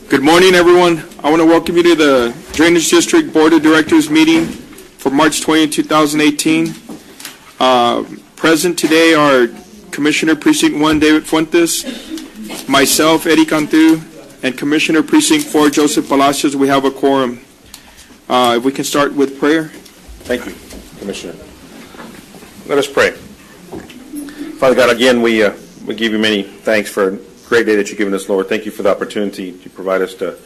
Good morning, everyone. I want to welcome you to the Drainage District Board of Directors meeting for March 20, 2018. Present today are Commissioner Precinct 1, David Fuentes, myself, Eddie Cantu, and Commissioner Precinct 4, Joseph Palacios. We have a quorum. If we can start with prayer. Thank you, Commissioner. Let us pray. Father God, again, we give you many thanks for a great day that you've given us, Lord. Thank you for the opportunity to provide us to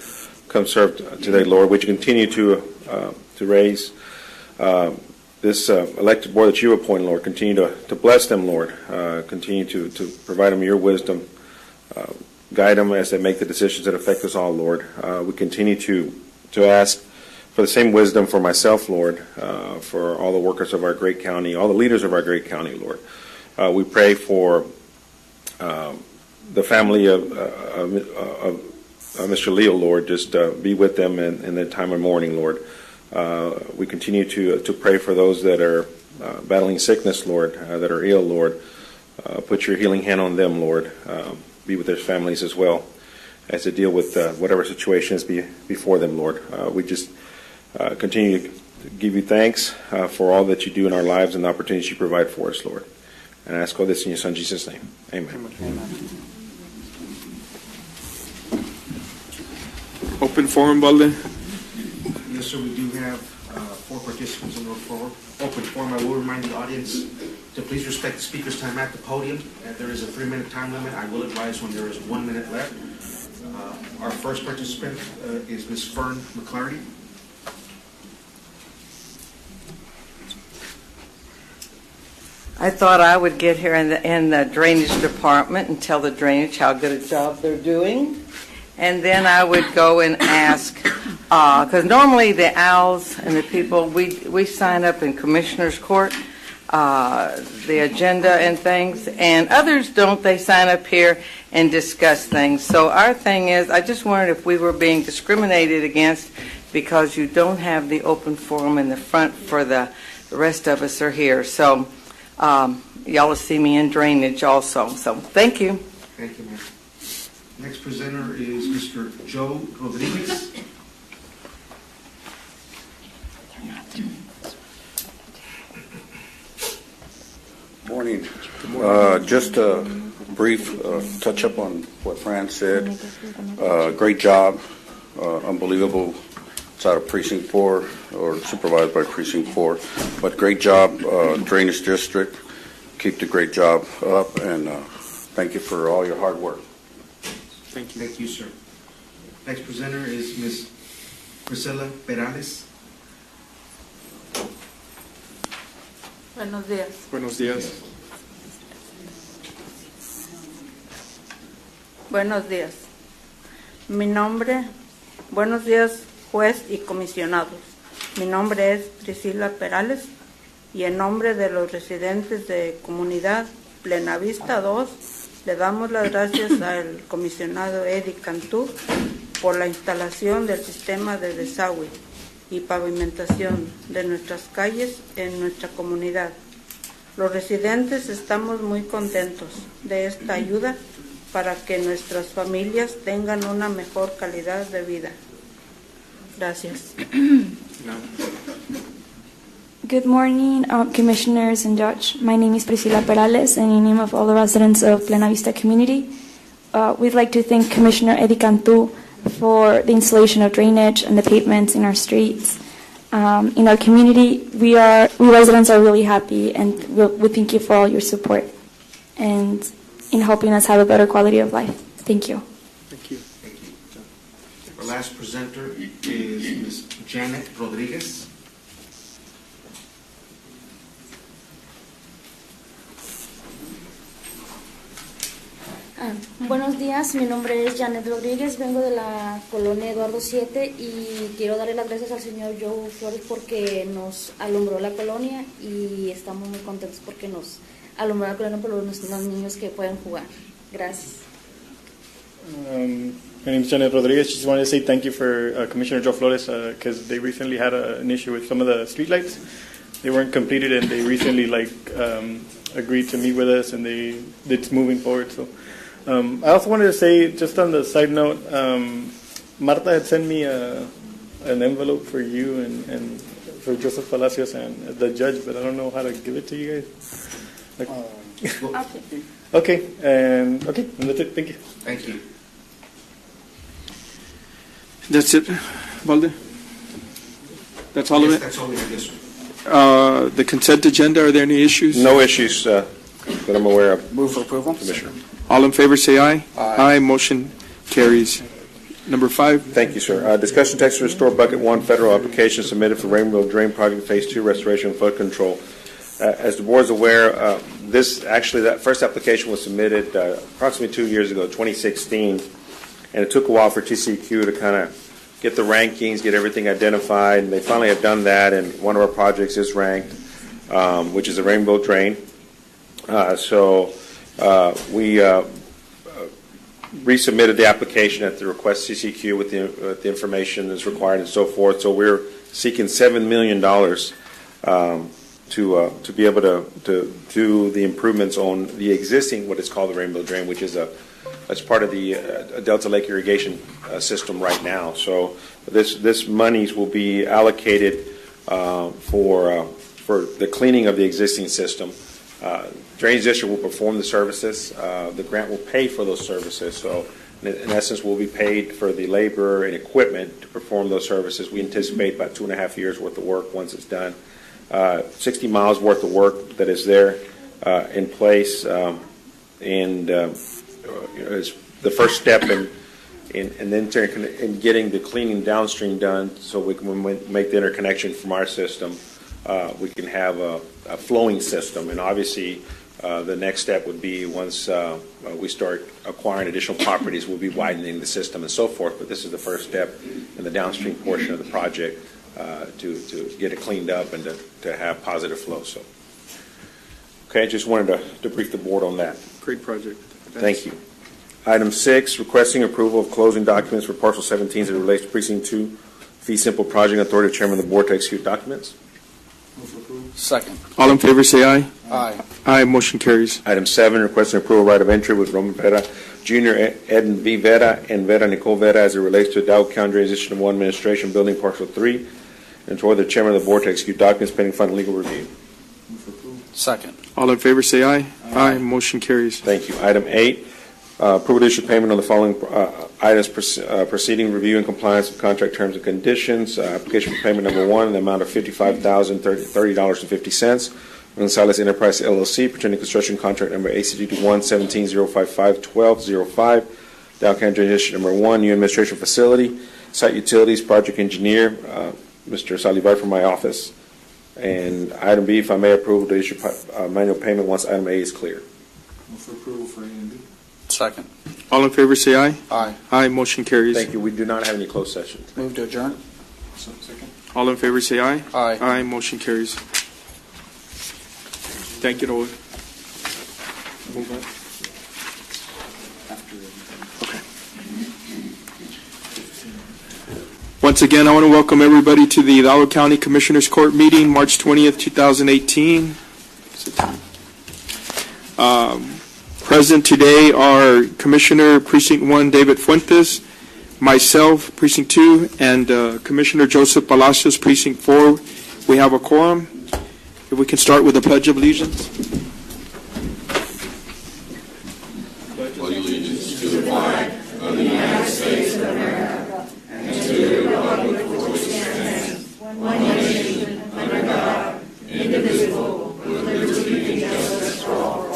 come serve today, Lord. Would you continue to raise this elected board that you appointed, Lord. Continue to bless them, Lord. Continue to provide them your wisdom. Guide them as they make the decisions that affect us all, Lord. We continue to ask for the same wisdom for myself, Lord, for all the workers of our great county, all the leaders of our great county, Lord. We pray for the family of Mr. Leo, Lord. Just be with them in their time of mourning, Lord. We continue to pray for those that are battling sickness, Lord, that are ill, Lord. Put your healing hand on them, Lord. Be with their families as well as they deal with whatever situations before them, Lord. We just continue to give you thanks for all that you do in our lives and the opportunities you provide for us, Lord. And I ask all this in your Son, Jesus' name. Amen. Amen. Open forum, Balde. Yes, sir, we do have 4 participants in the open forum. I will remind the audience to please respect the speaker's time at the podium. There is a 3-minute time limit. I will advise when there is 1 minute left. Our first participant is Ms. Fern McClarty. I thought I would get here in the drainage department and tell the drainage how good a job they're doing. And then I would go and ask, because normally the owls and the people, we sign up in Commissioner's Court, the agenda and things, and others don't. They sign up here and discuss things. So our thing is, I just wondered if we were being discriminated against because you don't have the open forum in the front for the rest of us are here. So y'all will see me in drainage also. So thank you. Thank you, ma'am. Next presenter is Mr. Joe Rodriguez. Morning. Just a brief touch-up on what Fran said. Great job. Unbelievable. It's out of Precinct 4 or supervised by Precinct 4. But great job, Drainage District. Keep the great job up, and thank you for all your hard work. Thank you. Thank you, sir. Next presenter is Ms. Priscilla Perales. Buenos días. Buenos días. Buenos días. Buenos días, juez y comisionados. Mi nombre es Priscilla Perales y en nombre de los residentes de Comunidad Plenavista 2, le damos las gracias al comisionado Eddie Cantú por la instalación del sistema de desagüe y pavimentación de nuestras calles en nuestra comunidad. Los residentes estamos muy contentos de esta ayuda para que nuestras familias tengan una mejor calidad de vida. Gracias. Good morning, commissioners and judge. My name is Priscilla Perales, and in name of all the residents of Plena Vista community, we'd like to thank Commissioner Eddie Cantu for the installation of drainage and the pavements in our streets. In our community, we residents are really happy, and we thank you for all your support and in helping us have a better quality of life. Thank you. Thank you. Thank you. Our last presenter is Ms. Janet Rodriguez. Buenos días, mi nombre es Janet Rodríguez, vengo de la colonia Eduardo 7 y quiero darle las gracias al señor Joe Flores porque nos alumbró la colonia y estamos muy contentos porque nos alumbró la colonia por los niños que pueden jugar. Gracias. My name is Janet Rodriguez. Just wanted to say thank you for Commissioner Joe Flores because they recently had an issue with some of the streetlights. They weren't completed and they recently agreed to meet with us and it's moving forward. So I also wanted to say, just on the side note, Marta had sent me an envelope for you and for Joseph Palacios and the judge, but I don't know how to give it to you guys. Okay, and that's it. Thank you. Thank you. That's it, Valde? That's all of Yes, it? that's all we have, yes, sir. The consent agenda, are there any issues? No issues that I'm aware of, Move for approval. Commissioner. All in favor, say aye. Aye. Motion carries. Number 5. Thank you, sir. Discussion text to restore Bucket 1 federal application submitted for Rainbow Drain Project Phase 2 Restoration and Flood Control. As the board is aware, that first application was submitted approximately 2 years ago, 2016, and it took a while for TCEQ to kind of get the rankings, get everything identified, and they finally have done that, and one of our projects is ranked, which is a Rainbow Drain. We resubmitted the application at the request CCQ with the information that's required and so forth. So we're seeking $7 million to be able to do the improvements on the existing, what is called the Rainbow Drain, which is that's part of the Delta Lake irrigation system right now. So this monies will be allocated for the cleaning of the existing system. Drainage District will perform the services. The grant will pay for those services. So, in essence, we'll be paid for the labor and equipment to perform those services. We anticipate about 2.5 years worth of work once it's done. 60 miles worth of work that is there in place, and is the first step in getting the cleaning downstream done, so we can make the interconnection from our system. We can have a flowing system, and obviously the next step would be once we start acquiring additional properties, we'll be widening the system and so forth. But this is the first step in the downstream portion of the project to get it cleaned up and to have positive flow. So, okay, just wanted to brief the board on that. Great project. Thank you. Item 6, requesting approval of closing documents for parcel 17 as it relates to precinct 2 fee simple project. Authority of chairman of the board to execute documents. Second. All in favor, say aye. Aye. Motion carries. Item 7, requesting approval right of entry with Roman Vera Jr., Eden V. Vera, and Vera Nicole Vera as it relates to Hidalgo County Drainage District 1 Administration Building Parcel 3, and to order the chairman of the board to execute documents pending final legal review. Second. All in favor, say aye. Motion carries. Thank you. Item 8, approval to issue payment on the following items proceeding review and compliance with contract terms and conditions. Application for payment number 1 in the amount of $55,030.50. Gonzalez Enterprise LLC, pertaining to construction contract number ACD 1-17-055-1205. Dow County Drainage District number 1, new administration facility, site utilities, project engineer, Mr. Salivar from my office. And item B, if I may, approve to issue manual payment once item A is clear. Move for approval for A and B. Second. All in favor, say aye. Aye. Motion carries. Thank you. We do not have any closed session. Move to adjourn. Second. All in favor, say aye. Aye. Motion carries. Thank you, Noah. Once again, I want to welcome everybody to the Hidalgo County Commissioners Court meeting, March 20th, 2018. Present today are Commissioner Precinct 1, David Fuentes, myself, Precinct 2, and Commissioner Joseph Palacios, Precinct 4. We have a quorum. If we can start with the Pledge of Allegiance. Pledge allegiance to the flag of the United States of America and to the republic for which it stands, one nation, under God, indivisible, with liberty and justice for all.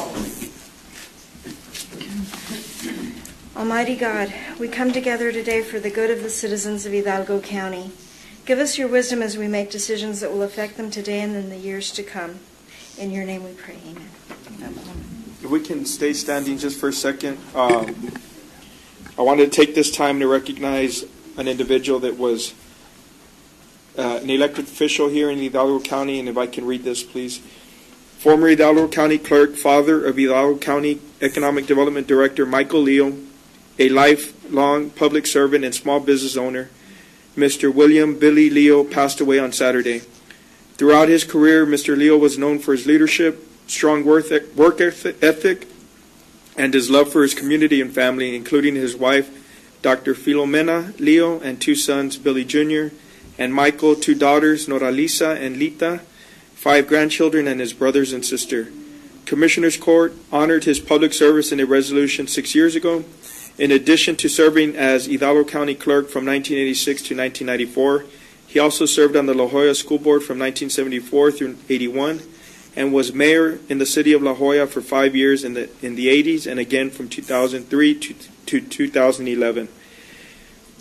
Almighty God, we come together today for the good of the citizens of Hidalgo County. Give us your wisdom as we make decisions that will affect them today and in the years to come. In your name we pray, amen. If we can stay standing just for a second. I wanted to take this time to recognize an individual that was an elected official here in Hidalgo County, and if I can read this, please. Former Hidalgo County Clerk, father of Hidalgo County Economic Development Director Michael Leo, a lifelong public servant and small business owner, Mr. William Billy Leo passed away on Saturday. Throughout his career, Mr. Leo was known for his leadership, strong work ethic, and his love for his community and family, including his wife, Dr. Filomena Leo, and 2 sons, Billy Jr. and Michael, 2 daughters, Noralisa and Lita, 5 grandchildren, and his brothers and sister. Commissioners Court honored his public service in a resolution 6 years ago. In addition to serving as Hidalgo County Clerk from 1986 to 1994, he also served on the La Jolla School Board from 1974 through 81, and was mayor in the city of La Jolla for 5 years in the 80s, and again from 2003 to 2011.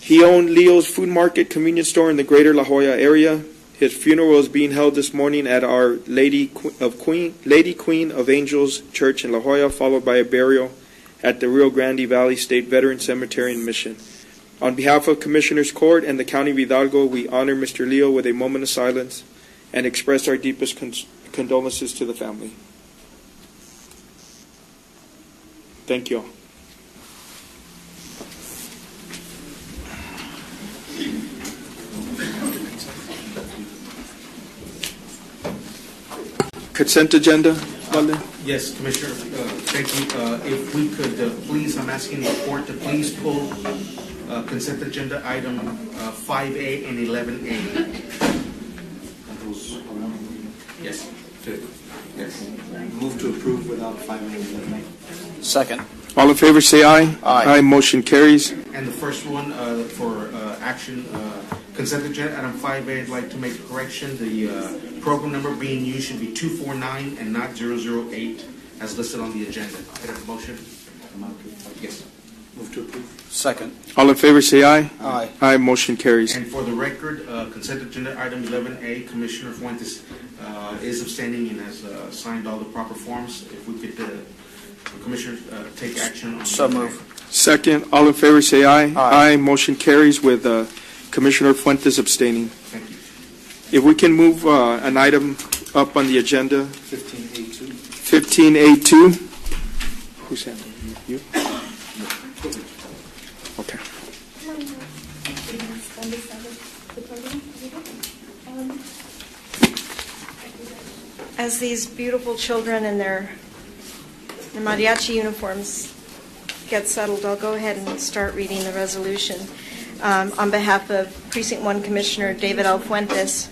He owned Leo's Food Market convenience store in the greater La Jolla area. His funeral is being held this morning at Our Lady Queen of Angels Church in La Jolla, followed by a burial at the Rio Grande Valley State Veteran Cemetery in Mission. On behalf of Commissioners Court and the County of Hidalgo, we honor Mr. Leo with a moment of silence and express our deepest condolences to the family. Thank you all. Consent agenda, Valde? Yes, Commissioner, thank you. If we could please, I'm asking the court to please pull consent agenda item 5A and 11A. Yes. Yes. Move to approve without 5A and 11A. Second. All in favor say aye. Aye. Aye, motion carries. And the first one for action, consent agenda item 5A, I'd like to make a correction. The program number being used should be 249 and not 008 as listed on the agenda. Could I have a motion? Yes. Move to approve. Second. All in favor say aye. Aye. Aye, motion carries. And for the record, consent agenda item 11A, Commissioner Fuentes is abstaining and has signed all the proper forms. If we could, Commissioner, take action on So the- move. Second, all in favor say aye. Aye. Motion carries with Commissioner Fuentes abstaining. Thank you. If we can move an item up on the agenda, 15A2. 15A2. Who's handling it? You? Okay. As these beautiful children in their mariachi uniforms get settled, I'll go ahead and start reading the resolution. On behalf of Precinct 1 Commissioner David L. Fuentes,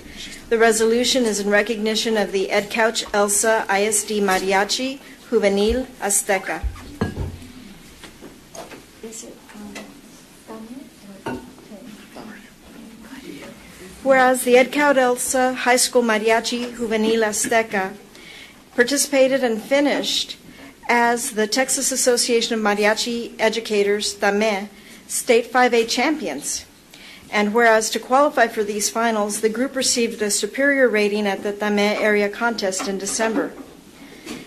the resolution is in recognition of the Ed Couch Elsa ISD Mariachi Juvenil Azteca. Whereas the Ed Couch Elsa High School Mariachi Juvenil Azteca participated and finished as the Texas Association of Mariachi Educators, TAME, State 5A champions. And whereas to qualify for these finals, the group received a superior rating at the TAME area contest in December.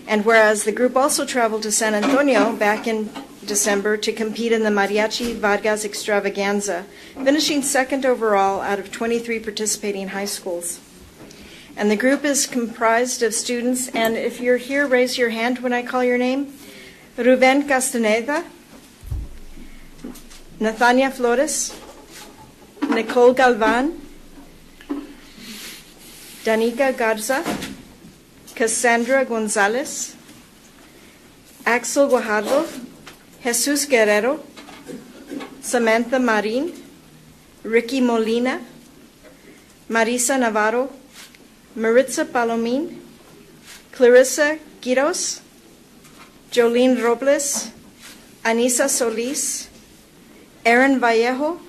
And whereas the group also traveled to San Antonio back in December to compete in the Mariachi Vargas Extravaganza, finishing second overall out of 23 participating high schools. And the group is comprised of students, and if you're here, raise your hand when I call your name. Ruben Castaneda, Nathania Flores, Nicole Galvan, Danica Garza, Cassandra Gonzalez, Axel Guajardo, Jesus Guerrero, Samantha Marin, Ricky Molina, Marisa Navarro, Maritza Palomín, Clarissa Quiros, Jolene Robles, Anisa Solis, Aaron Vallejo,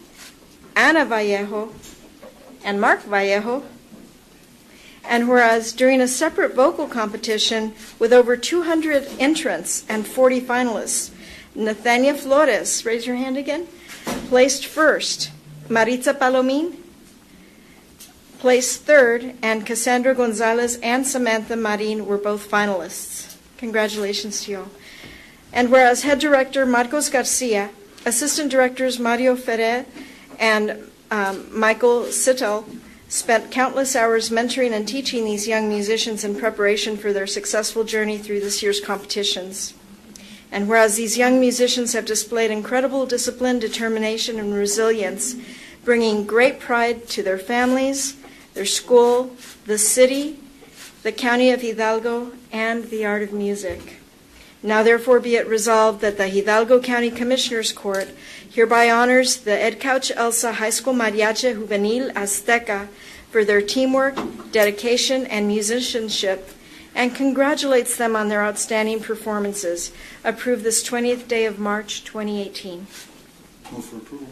Ana Vallejo, and Mark Vallejo. And whereas during a separate vocal competition with over 200 entrants and 40 finalists, Nathania Flores, raise your hand again, placed first. Maritza Palomín placed third, and Cassandra Gonzalez and Samantha Marin were both finalists. Congratulations to you all. And whereas Head Director Marcos Garcia, Assistant Directors Mario Ferrer and Michael Sittel spent countless hours mentoring and teaching these young musicians in preparation for their successful journey through this year's competitions. And whereas these young musicians have displayed incredible discipline, determination, and resilience, bringing great pride to their families, their school, the city, the county of Hidalgo, and the art of music. Now therefore be it resolved that the Hidalgo County Commissioners Court hereby honors the Ed Couch Elsa High School Mariachi Juvenil Azteca for their teamwork, dedication, and musicianship, and congratulates them on their outstanding performances. Approve this 20th day of March 2018. Move for approval.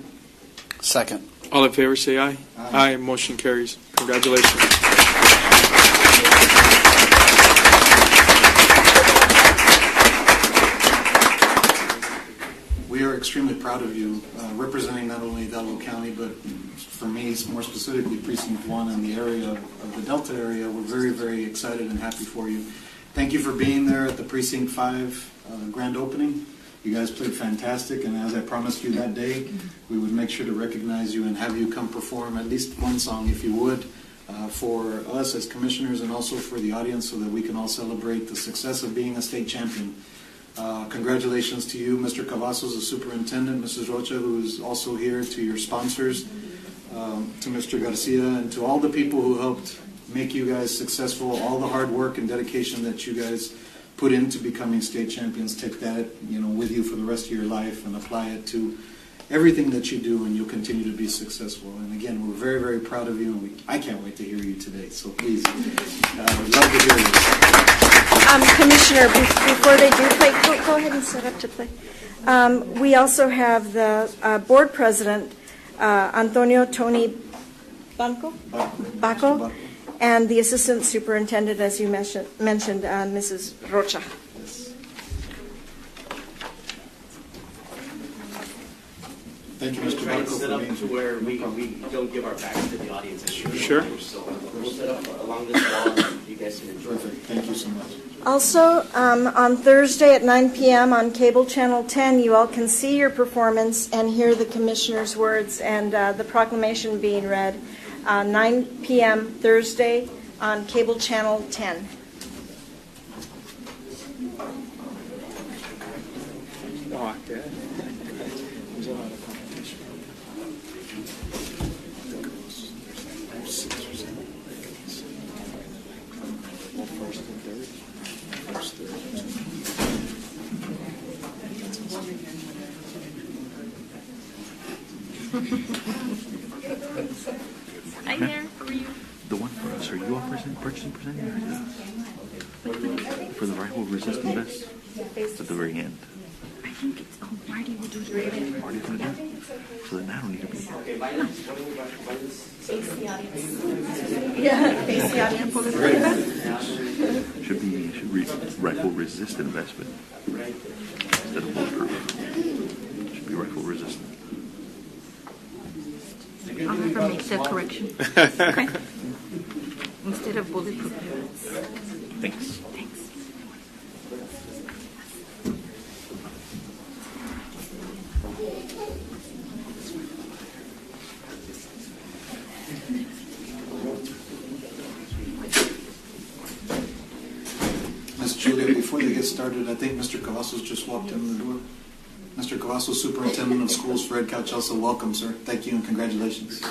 Second. All in favor say aye. Aye. Motion carries. Congratulations. We are extremely proud of you, representing not only Hidalgo County, but for me, more specifically, Precinct 1 and the area of the Delta area. We're very, very excited and happy for you. Thank you for being there at the Precinct 5 grand opening. You guys played fantastic, and as I promised you that day, we would make sure to recognize you and have you come perform at least one song, if you would, for us as commissioners and also for the audience so that we can all celebrate the success of being a state champion. Congratulations to you, Mr. Cavazos, the superintendent, Mrs. Rocha, who is also here, to your sponsors, to Mr. Garcia, and to all the people who helped make you guys successful, all the hard work and dedication that you guys put into becoming state champions. Take that, with you for the rest of your life and apply it to everything that you do, and you'll continue to be successful. And again, we're very, very proud of you, and I can't wait to hear you today. So please, we'd love to hear you. Commissioner, before they do play, go ahead and set up to play. We also have the board president, Antonio Tony Baco, and the assistant superintendent, as you mentioned, Mrs. Rocha. Thank you, Mr. Try to Baco, set for up being to where we don't give our backs to the audience. Sure. So we'll set up along this wall and you guys can enjoy. Perfect. Thank you so much. Also, on Thursday at 9 p.m. on Cable Channel 10, you all can see your performance and hear the commissioner's words and the proclamation being read. 9 p.m. Thursday on Cable Channel 10. Hi there, how are you? The one for us, are you all purchasing percentage for the rifle resistant vest at the very end? I think it's, Marty will do it right there. Marty's gonna do it? So then I don't need to be here. No. Face the audience. Yeah, face the audience. Should read rifle resistant vest, but instead of bulletproof. Should be rifle resistant. I'll have her make the correction. Okay. Instead of bulletproof. Thanks. Thanks. Ms. Julia, before they get started, I think Mr. Cavazos just walked in the door. Mr. Cavazos, Superintendent of Schools for Ed Couch Elsa, welcome, sir. Thank you and congratulations.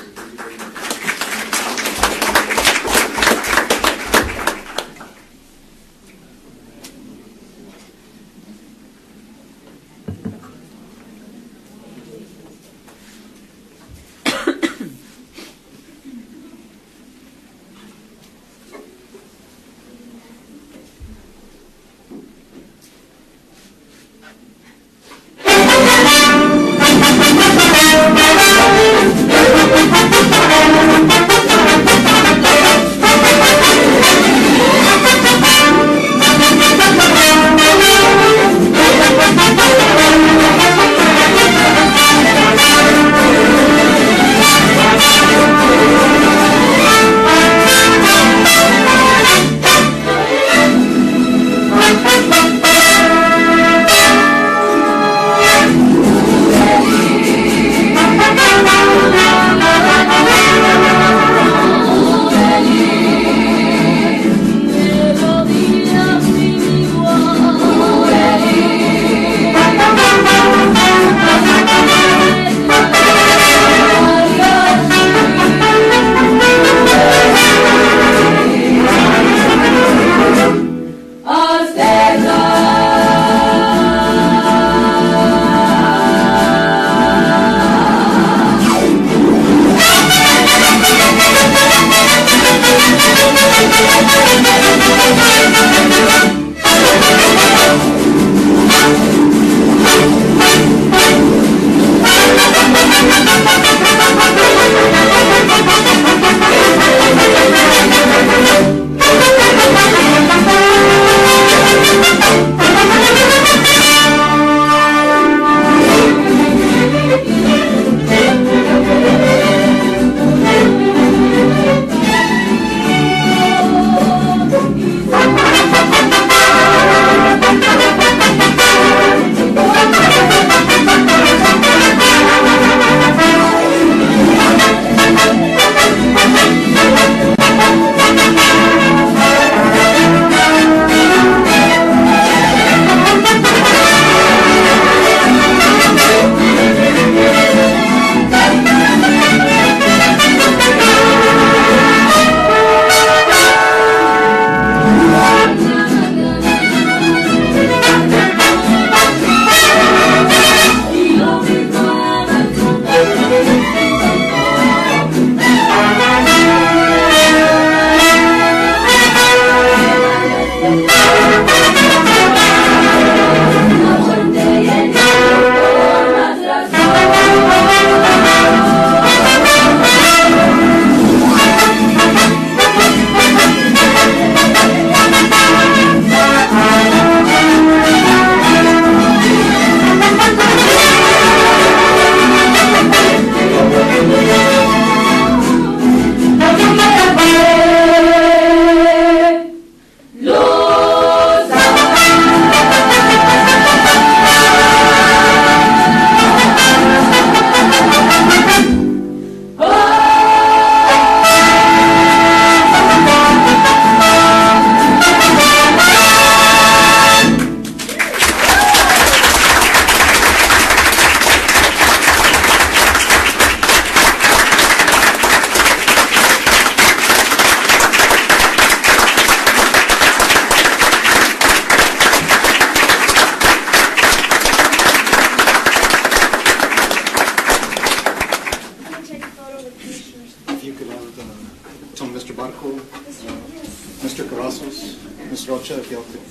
Ms. Rocha, if y'all could,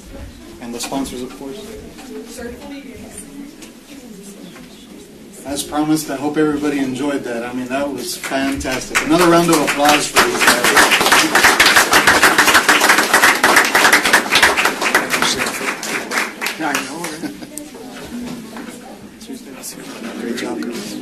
and the sponsors, of course. As promised, I hope everybody enjoyed that. I mean, that was fantastic. Another round of applause for these guys. Great job, girls.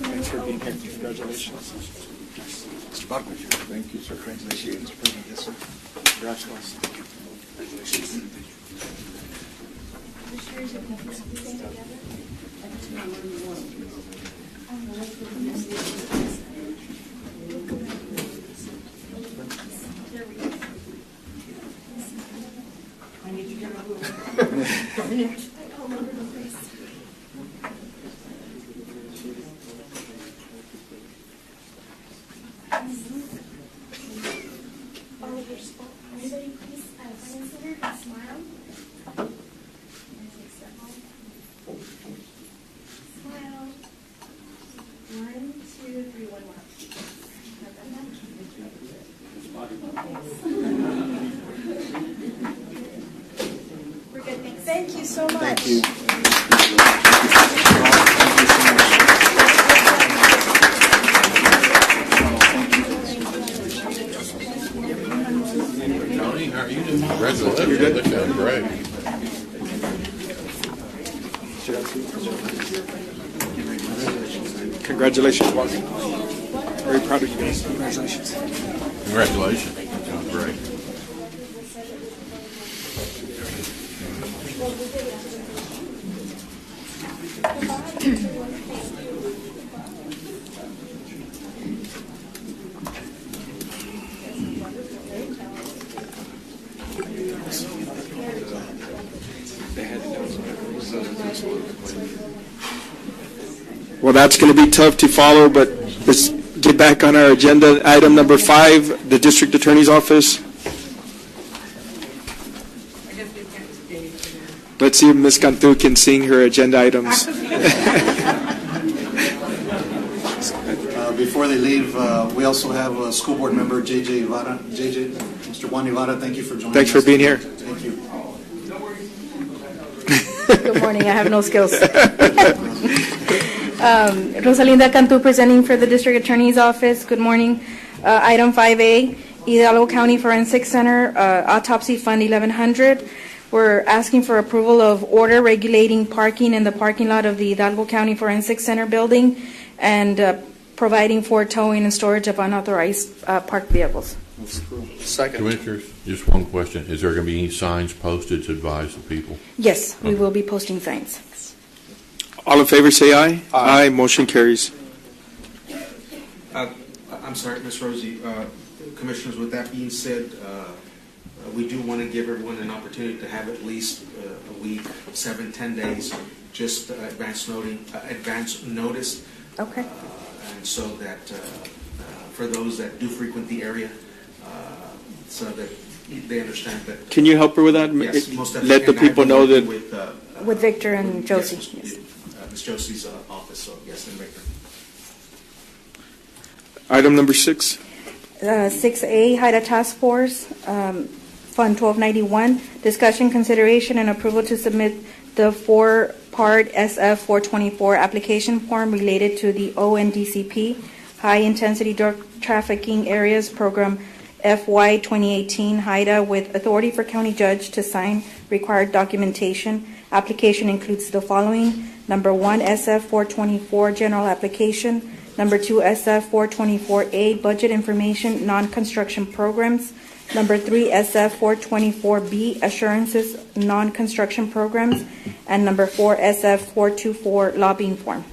Thanks for being here. Congratulations. Mr. Barco. Thank you, sir. Congratulations. Yes, sir. Congratulations. Everybody please consider and smile. Smile. 1, 2, 3, 1 more. We're good, thanks. Thank you so much. Thank you. Tony, how are you doing? Congratulations. They sound great. Congratulations, Wazzy. Very proud of you guys. Congratulations. Congratulations. Sounds great. Well, that's going to be tough to follow, but let's get back on our agenda. Item number 5, the District Attorney's Office. Let's see if Ms. Cantu can sing her agenda items. Before they leave, we also have a school board member, JJ Ibarra. JJ, Mr. Juan Ibarra, thank you for joining us. Thanks for being here. Thank you. Good morning. I have no skills. Rosalinda Cantu presenting for the District Attorney's Office. Good morning. Item 5A, Hidalgo County Forensic Center, Autopsy Fund 1100. We're asking for approval of order regulating parking in the parking lot of the Hidalgo County Forensic Center building and providing for towing and storage of unauthorized parked vehicles. Second. Commissioners, just one question. Is there going to be any signs posted to advise the people? Yes, we will be posting signs. All in favor, say aye. Aye. Motion carries. I'm sorry, Ms. Rosie. Commissioners, with that being said, we do want to give everyone an opportunity to have at least a week, 7-10 days, just advance notice. Okay. And so that for those that do frequent the area, so that they understand that. Can you help her with that? Yes, most definitely. Let the people know that. With Victor and Josie. Yes, Ms. Josie's office, so yes, and Victor. Item number 6. 6A, HIDA Task Force, Fund 1291, discussion, consideration, and approval to submit the 4-part SF 424 application form related to the ONDCP High Intensity Drug Trafficking Areas Program FY 2018 HIDA with authority for county judge to sign required documentation. Application includes the following: number 1, SF 424 general application; number 2, SF 424A budget information, non-construction programs; number 3, SF 424B assurances, non-construction programs; and number 4, SF 424 lobbying form.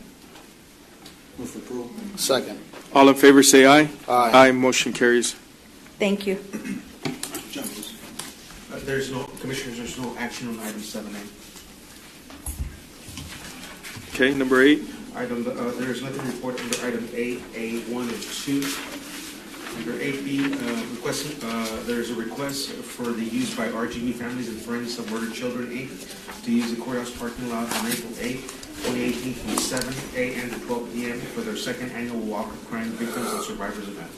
Move for approval. Second. All in favor, say aye. Aye. Motion carries. Thank you. There's no Commissioners, there's no action on item 7A. Okay, number 8. There is nothing to report under item A1 and 2. Under 8B, there is a request for the use by RGB Families and Friends of Murdered Children, Inc. to use the courthouse parking lot on April 8, 2018, from 7 a.m. to 12 p.m. for their second annual Walk of Crime Victims and Survivors event.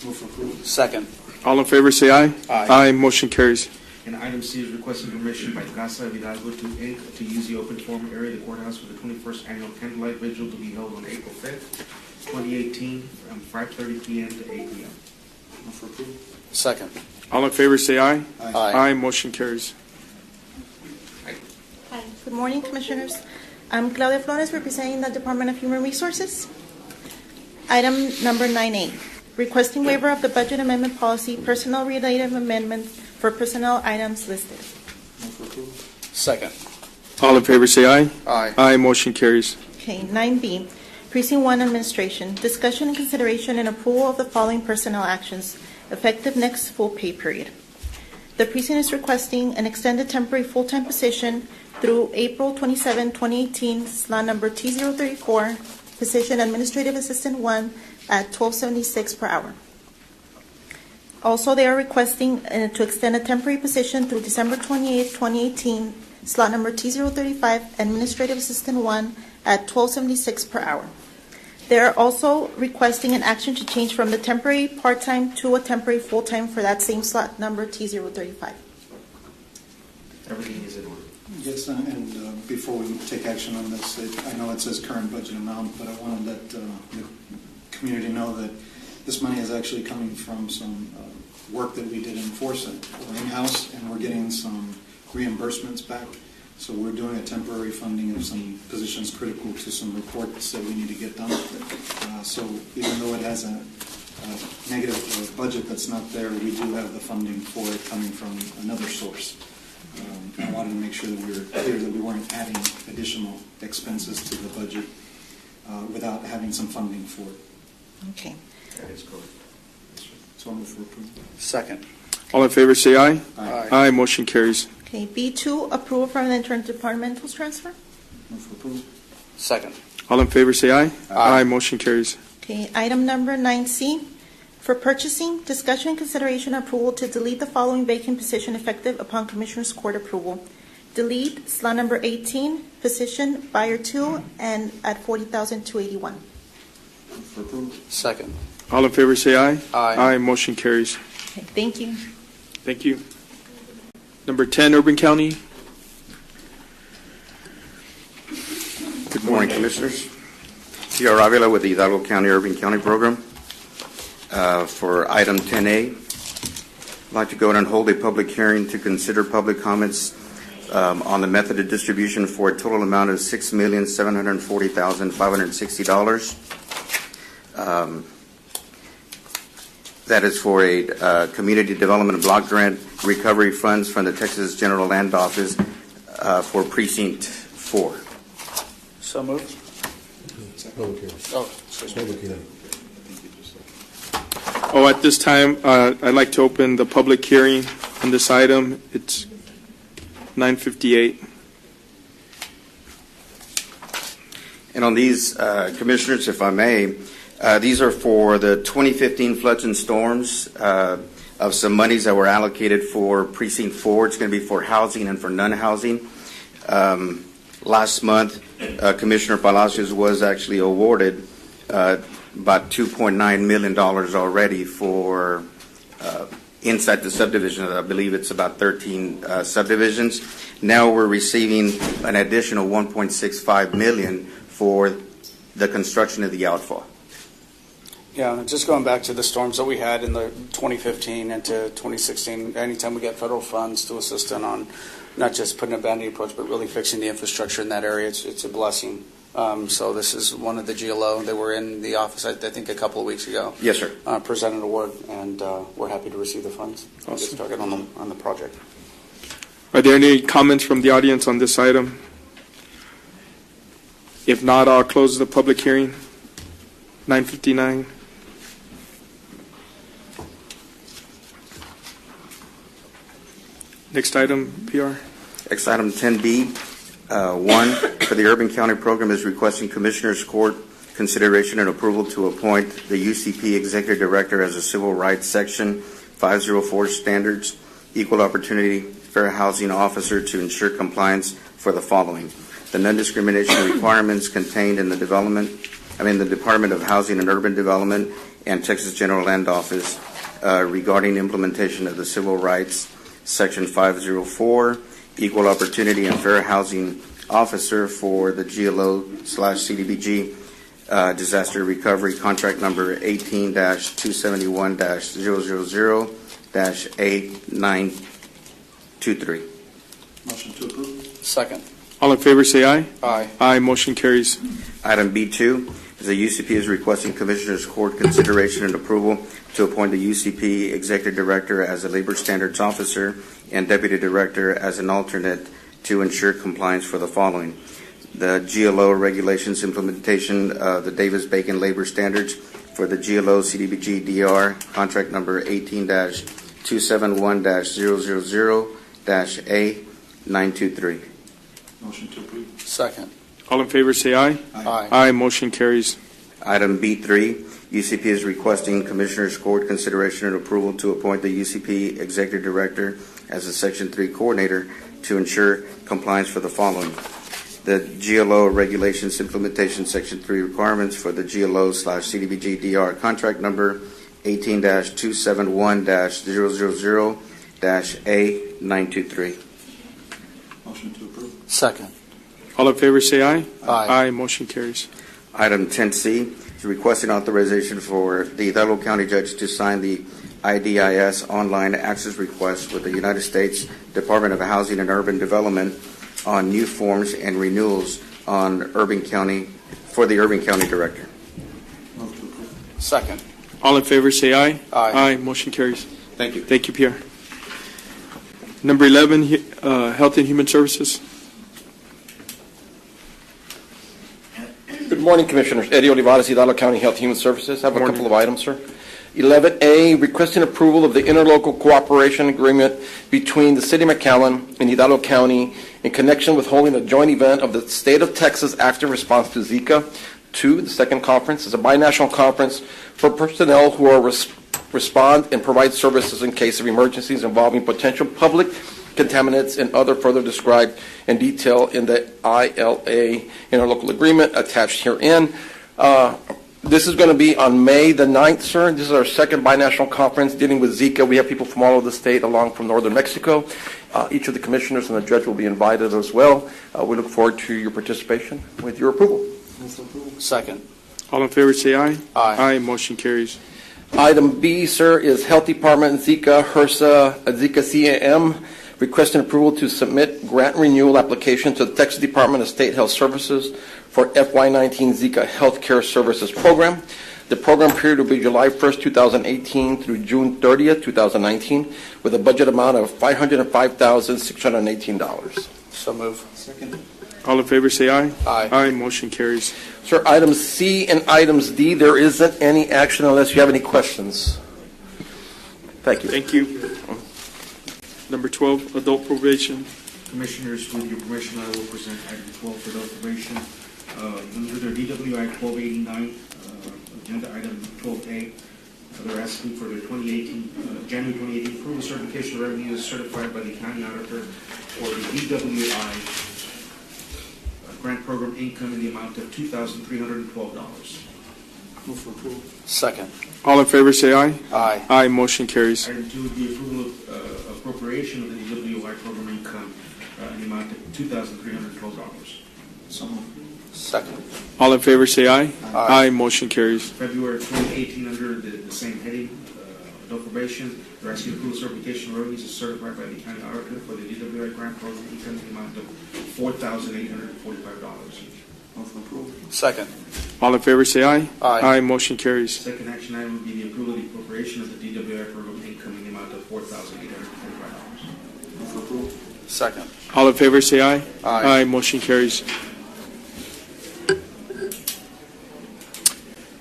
Move for approval. Second. All in favor say aye. Aye. Motion carries. And item C is requesting permission by Casa Hidalgo Inc. to use the open forum area of the courthouse for the 21st annual candlelight vigil to be held on April 5th, 2018, from 5:30 p.m. to 8 p.m. Move for approval. Second. All in favor say aye. Aye. Motion carries. Hi, good morning, Commissioners. I'm Claudia Flores, representing the Department of Human Resources. Item number 9A, requesting waiver of the budget amendment policy, personnel-related amendment for personnel items listed. Move for approval. Second. All in favor say aye. Aye. Motion carries. Okay, 9B, Precinct 1 Administration, discussion and consideration and approval of the following personnel actions, effective next full pay period. The precinct is requesting an extended temporary full-time position through April 27, 2018, slot number T034, position Administrative Assistant 1 at $12.76 per hour. Also, they are requesting to extend a temporary position through December 28, 2018, slot number T035, Administrative Assistant 1 at $12.76 per hour. They are also requesting an action to change from the temporary part-time to a temporary full-time for that same slot number T035. Everything is in order. Yes, and before we take action on this, I know it says current budget amount, but I want to let the community know that this money is actually coming from some work that we did in Forsyth or in-house, and we're getting some reimbursements back. So we're doing a temporary funding of some positions critical to some reports that we need to get done. So even though it has a negative budget that's not there, we do have the funding for it coming from another source. I wanted to make sure that we were clear that we weren't adding additional expenses to the budget without having some funding for it. Okay. That is correct. So I'll move for approval. Second. All in favor say aye. Aye. Motion carries. Okay, B2, approval from an interdepartmental transfer. Move for approval. Second. All in favor say aye. Aye. Motion carries. Okay, item number 9C, for purchasing, discussion and consideration approval to delete the following vacant position effective upon Commissioner's Court approval. Delete slot number 18, position buyer 2, and at $40,281. Move for approval. Second. All in favor say aye. Aye. Motion carries. Okay, thank you. Thank you. Number 10, Urban County. Good morning, Commissioners. T.R. Avila with the Hidalgo County Urban County Program. For item 10A, I'd like to go ahead and hold a public hearing to consider public comments on the method of distribution for a total amount of $6,740,560. That is for a community development block grant recovery funds from the Texas General Land Office for Precinct 4. So moved. At this time, I'd like to open the public hearing on this item. It's 9:58. And on these, Commissioners, if I may, these are for the 2015 floods and storms of some monies that were allocated for Precinct 4. It's going to be for housing and for non-housing. Last month, Commissioner Palacios was actually awarded about $2.9 million already for inside the subdivision. I believe it's about 13 subdivisions. Now we're receiving an additional $1.65 million for the construction of the outfall. Yeah, just going back to the storms that we had in the 2015 into 2016, anytime we get federal funds to assist on not just putting a Band-Aid approach, but really fixing the infrastructure in that area, it's a blessing. So this is one of the GLO. They were in the office, I think, a couple of weeks ago. Yes, sir. Presented an award, and we're happy to receive the funds. Awesome. Get started on the project. Are there any comments from the audience on this item? If not, I'll close the public hearing. 9:59. Next item, PR. Next item, 10B. 1, for the Urban County Program is requesting Commissioners Court consideration and approval to appoint the UCP Executive Director as a Civil Rights Section 504 Standards, Equal Opportunity, Fair Housing Officer to ensure compliance for the following. The non-discrimination requirements contained in the Department of Housing and Urban Development and Texas General Land Office regarding implementation of the Civil Rights Section 504, Equal Opportunity and Fair Housing Officer for the GLO/CDBG Disaster Recovery Contract Number 18-271-000-8923. Motion to approve. Second. All in favor say aye. Aye. Aye. Motion carries. Item B2 is the UCP is requesting Commissioners Court consideration and approval to appoint the UCP Executive Director as a Labor Standards Officer and Deputy Director as an alternate to ensure compliance for the following. The GLO regulations implementation of the Davis-Bacon labor standards for the GLO CDBG DR contract number 18-271-000-A923. Motion to approve. Second. All in favor say aye. Aye. Aye. Motion carries. Item B3, UCP is requesting Commissioners Court consideration and approval to appoint the UCP Executive Director as a Section 3 Coordinator to ensure compliance for the following. The GLO Regulations Implementation Section 3 requirements for the GLO/CDBG DR contract number 18-271-000-A923. Motion to approve. Second. All in favor say aye. Aye. Aye. Motion carries. Item 10C is requesting authorization for the Hidalgo County Judge to sign the IDIS online access request with the United States Department of Housing and Urban Development on new forms and renewals on the Urban County Director. Move to approve. Second. All in favor say aye. Aye. Aye. Motion carries. Thank you. Thank you, Pierre. Number 11, Health and Human Services. Good morning, Commissioners. Eddie Olivares, Hidalgo County Health and Human Services. I have a couple of items, sir. 11A, requesting approval of the interlocal cooperation agreement between the City of McAllen and Hidalgo County in connection with holding a joint event of the State of Texas Active Response to Zika. 2, the second conference, is a binational conference for personnel who are respond and provide services in case of emergencies involving potential public contaminants and other further described in detail in the ILA interlocal agreement attached herein. This is going to be on May the 9th, sir. This is our second binational conference dealing with Zika. We have people from all over the state, along from northern Mexico. Each of the commissioners and the judge will be invited as well. We look forward to your participation with your approval. Second. All in favor say aye. Aye. Aye. Motion carries. Item B, sir, is Health Department Zika, HRSA, Zika CAM, requesting approval to submit grant renewal application to the Texas Department of State Health Services for FY19 Zika Healthcare Services Program. The program period will be July 1st, 2018 through June 30th, 2019, with a budget amount of $505,618. So move. Second. All in favor say aye. Aye. Aye. Motion carries. Sir, items C and items D, there isn't any action unless you have any questions. Thank you. Thank you. Number 12, Adult Probation. Commissioners, with your permission, I will present item 12 for adult probation. Under their DWI 1289, agenda item 12A, they're asking for their January 2018 approval certification of revenues certified by the county auditor for the DWI grant program income in the amount of $2,312. Move for approval. Second. All in favor say aye. Aye. Aye. Motion carries. Item 2 would be approval of appropriation of the DWI program income in the amount of $2,312. So moved. Second. All in favor say aye. Aye. Aye. Motion carries. February 2018, under the same heading, adult probation, they're asking approval certification of revenues is certified by the county auditor for the DWI grant program income in the amount of $4,845. Move for approval. Second. All in favor say aye. Aye. Aye. Motion carries. Second action item would be the approval of the appropriation of the DWI program income in the amount of $4,845. Move for approval. Second. All in favor say aye. Aye. Aye. Motion carries.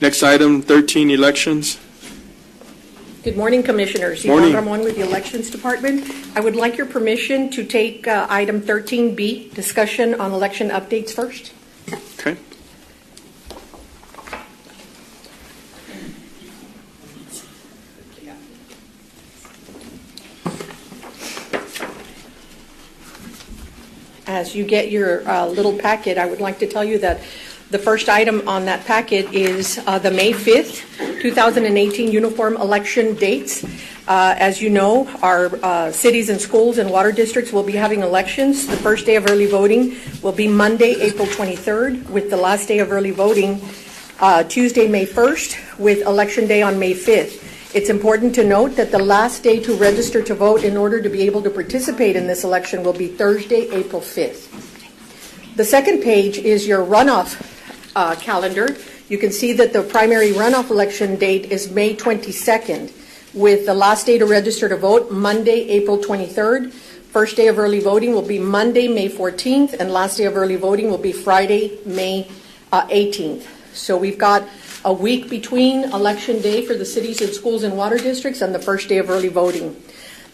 Next item, 13, elections. Good morning, Commissioners. Morning. Yvonne Ramon with the Elections Department. I would like your permission to take item 13B, discussion on election updates first. Okay. As you get your little packet, I would like to tell you that the first item on that packet is the May 5th, 2018 uniform election dates. As you know, our cities and schools and water districts will be having elections. The first day of early voting will be Monday, April 23rd, with the last day of early voting Tuesday, May 1st, with Election Day on May 5th. It's important to note that the last day to register to vote in order to be able to participate in this election will be Thursday, April 5th. The second page is your runoff calendar. You can see that the primary runoff election date is May 22nd, with the last day to register to vote Monday, April 23rd. First day of early voting will be Monday, May 14th, and last day of early voting will be Friday, May 18th. So we've got a week between Election Day for the cities and schools and water districts and the first day of early voting.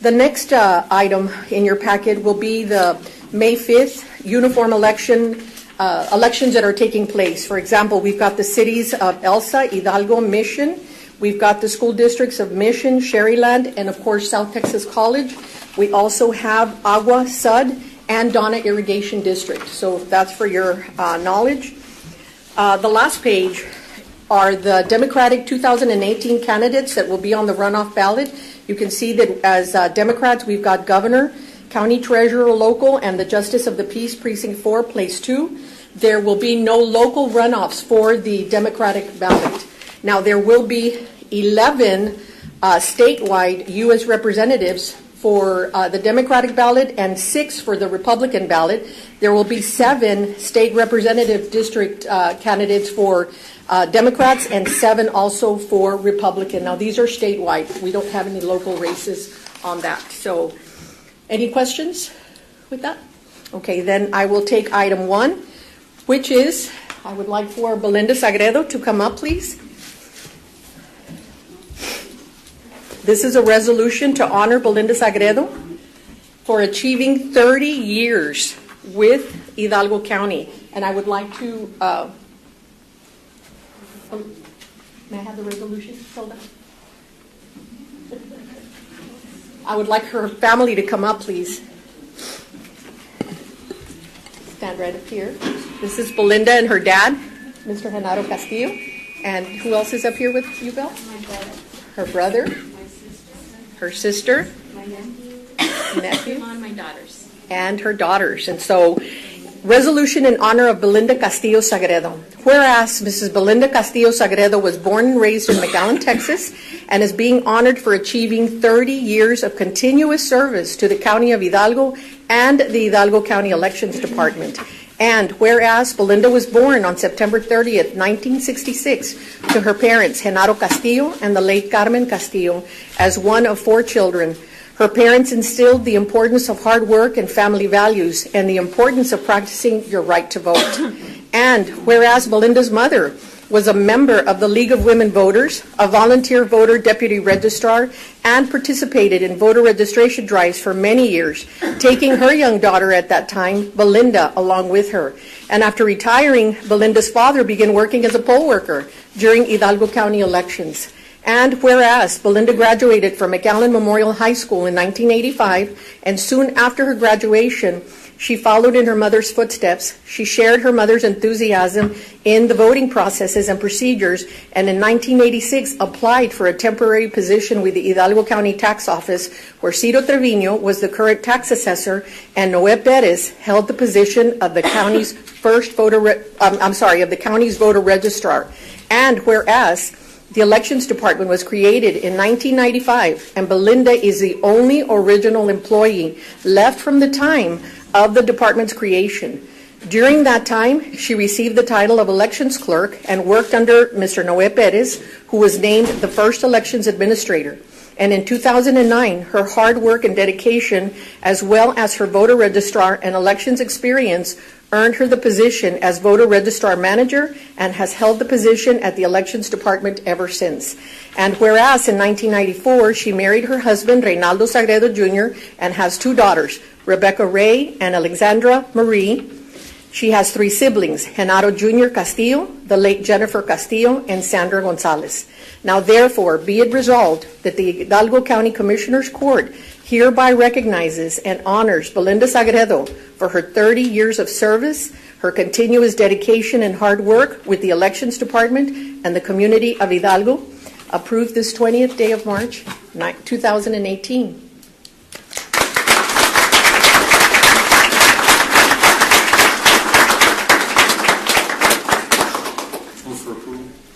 The next item in your packet will be the May 5th uniform elections that are taking place. For example, we've got the cities of Elsa, Hidalgo, Mission. We've got the school districts of Mission, Sherryland, and of course South Texas College. We also have Agua, Sud, and Donna Irrigation District. So that's for your knowledge. The last page are the Democratic 2018 candidates that will be on the runoff ballot. You can see that as Democrats, we've got Governor, County Treasurer Local, and the Justice of the Peace, Precinct 4, Place 2. There will be no local runoffs for the Democratic ballot. Now, there will be 11 statewide U.S. representatives for the Democratic ballot and 6 for the Republican ballot. There will be 7 state representative district candidates for Democrats and 7 also for Republican. Now, these are statewide. We don't have any local races on that. So, any questions with that? Okay, then I will take item 1, which is, I would like for Belinda Sagredo to come up, please. This is a resolution to honor Belinda Sagredo for achieving 30 years with Hidalgo County. And I would like to, may I have the resolution? Hold on. I would like her family to come up, please. Stand right up here. This is Belinda and her dad, Mr. Genaro Castillo. And who else is up here with you, Bill? My brother. Her brother. Her sister, My nephew, and my daughters. and her daughters. And so, resolution in honor of Belinda Castillo Sagredo. Whereas Mrs. Belinda Castillo Sagredo was born and raised in McAllen, Texas, and is being honored for achieving 30 years of continuous service to the County of Hidalgo and the Hidalgo County Elections Department. And whereas Belinda was born on September 30th, 1966, to her parents, Genaro Castillo and the late Carmen Castillo, as one of 4 children. Her parents instilled the importance of hard work and family values and the importance of practicing your right to vote. And whereas Belinda's mother was a member of the League of Women Voters, a volunteer voter deputy registrar, and participated in voter registration drives for many years, taking her young daughter at that time, Belinda, along with her. And after retiring, Belinda's father began working as a poll worker during Hidalgo County elections. And whereas Belinda graduated from McAllen Memorial High School in 1985, and soon after her graduation, she followed in her mother's footsteps. She shared her mother's enthusiasm in the voting processes and procedures, and in 1986 applied for a temporary position with the Hidalgo County Tax Office, where Ciro Trevino was the current tax assessor, and Noé Perez held the position of the county's voter registrar. And whereas the Elections Department was created in 1995, and Belinda is the only original employee left from the time of the department's creation. During that time, she received the title of elections clerk and worked under Mr. Noé Perez, who was named the first elections administrator. And in 2009, her hard work and dedication, as well as her voter registrar and elections experience, earned her the position as voter registrar manager and has held the position at the elections department ever since. And whereas in 1994 she married her husband Reynaldo Sagredo Jr. and has 2 daughters, Rebecca Ray and Alexandra Marie. She has 3 siblings, Genaro Jr. Castillo, the late Jennifer Castillo, and Sandra Gonzalez. Now therefore be it resolved that the Hidalgo County Commissioners Court hereby recognizes and honors Belinda Sagredo for her 30 years of service, her continuous dedication and hard work with the Elections Department and the community of Hidalgo. Approved this 20th day of March, 2018.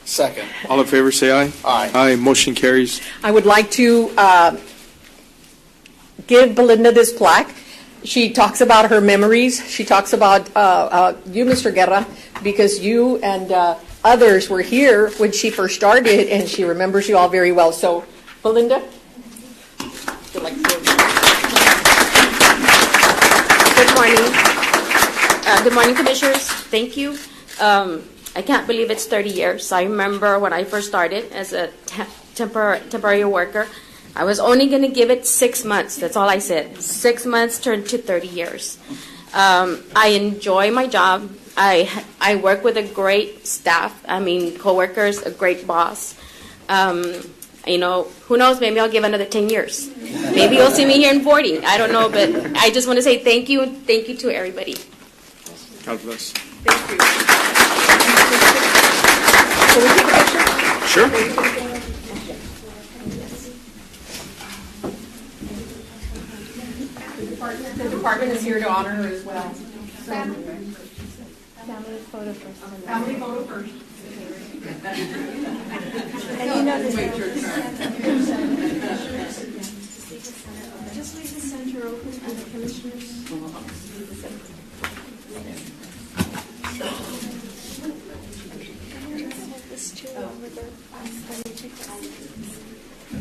Second. All in favor, say aye. Aye. Aye. Motion carries. I would like to give Belinda this plaque. She talks about her memories. She talks about you, Mr. Guerra, because you and others were here when she first started, and she remembers you all very well. So, Belinda? Good morning. Good morning, Commissioners. Thank you. I can't believe it's 30 years. I remember when I first started as a temporary worker, I was only going to give it 6 months. That's all I said. 6 months turned to 30 years. I enjoy my job. I work with a great staff. I mean, coworkers, a great boss. You know, who knows? Maybe I'll give another 10 years. Maybe you'll see me here in 40. I don't know, but I just want to say thank you and thank you to everybody. God bless. Thank you. Can we take a picture? Sure. The department is here to honor her as well. Family photo first. Family photo first. And you know this. Just leave the center open for the commissioners. This too over there.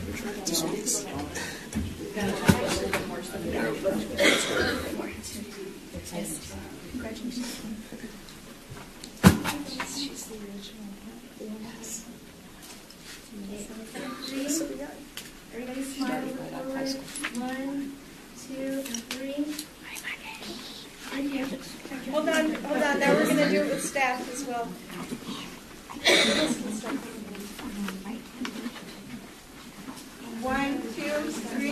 Congratulations. She's the original. Yes. Everybody smile forward. 1, 2, and 3. Right here. Hold on. Now we're going to do it with staff as well. 1, 2, 3.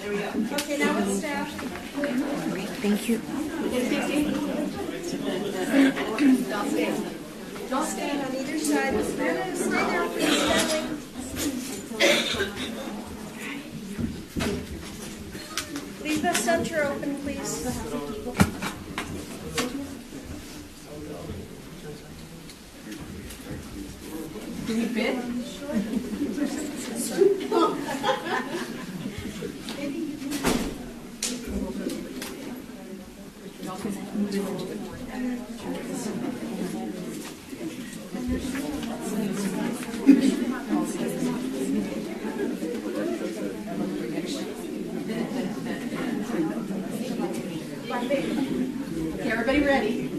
There we go. Okay, now with staff. Thank you. Don't stand on either side. Stay there, please, standing. Leave the center open, please. Do we bid? Everybody ready?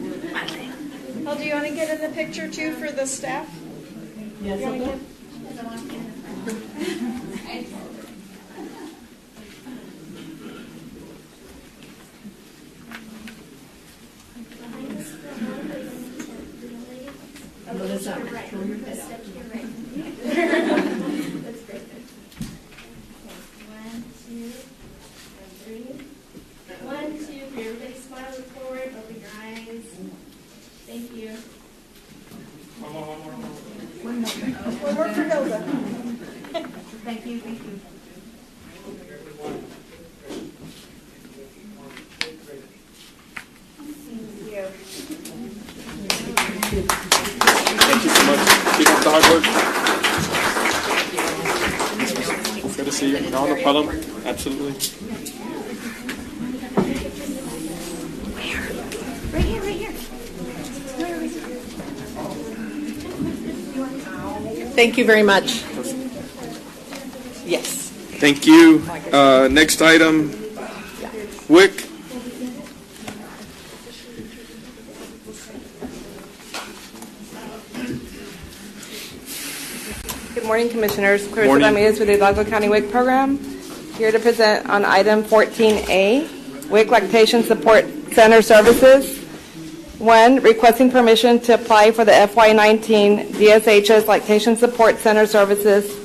Oh, do you want to get in the picture too for the staff? Yes, You wanna get- One more for Hilda. Thank you. Thank you so much. Keep up the hard work. Good to see you. No problem. Absolutely. Right here. Thank you very much. Yes. Thank you. Next item WIC. Good morning, Commissioners. Clarissa Morning. Ramirez with the Hidalgo County WIC Program. Here to present on item 14A, WIC Lactation Support Center Services. 1, requesting permission to apply for the FY19 DSHS Lactation Support Center Services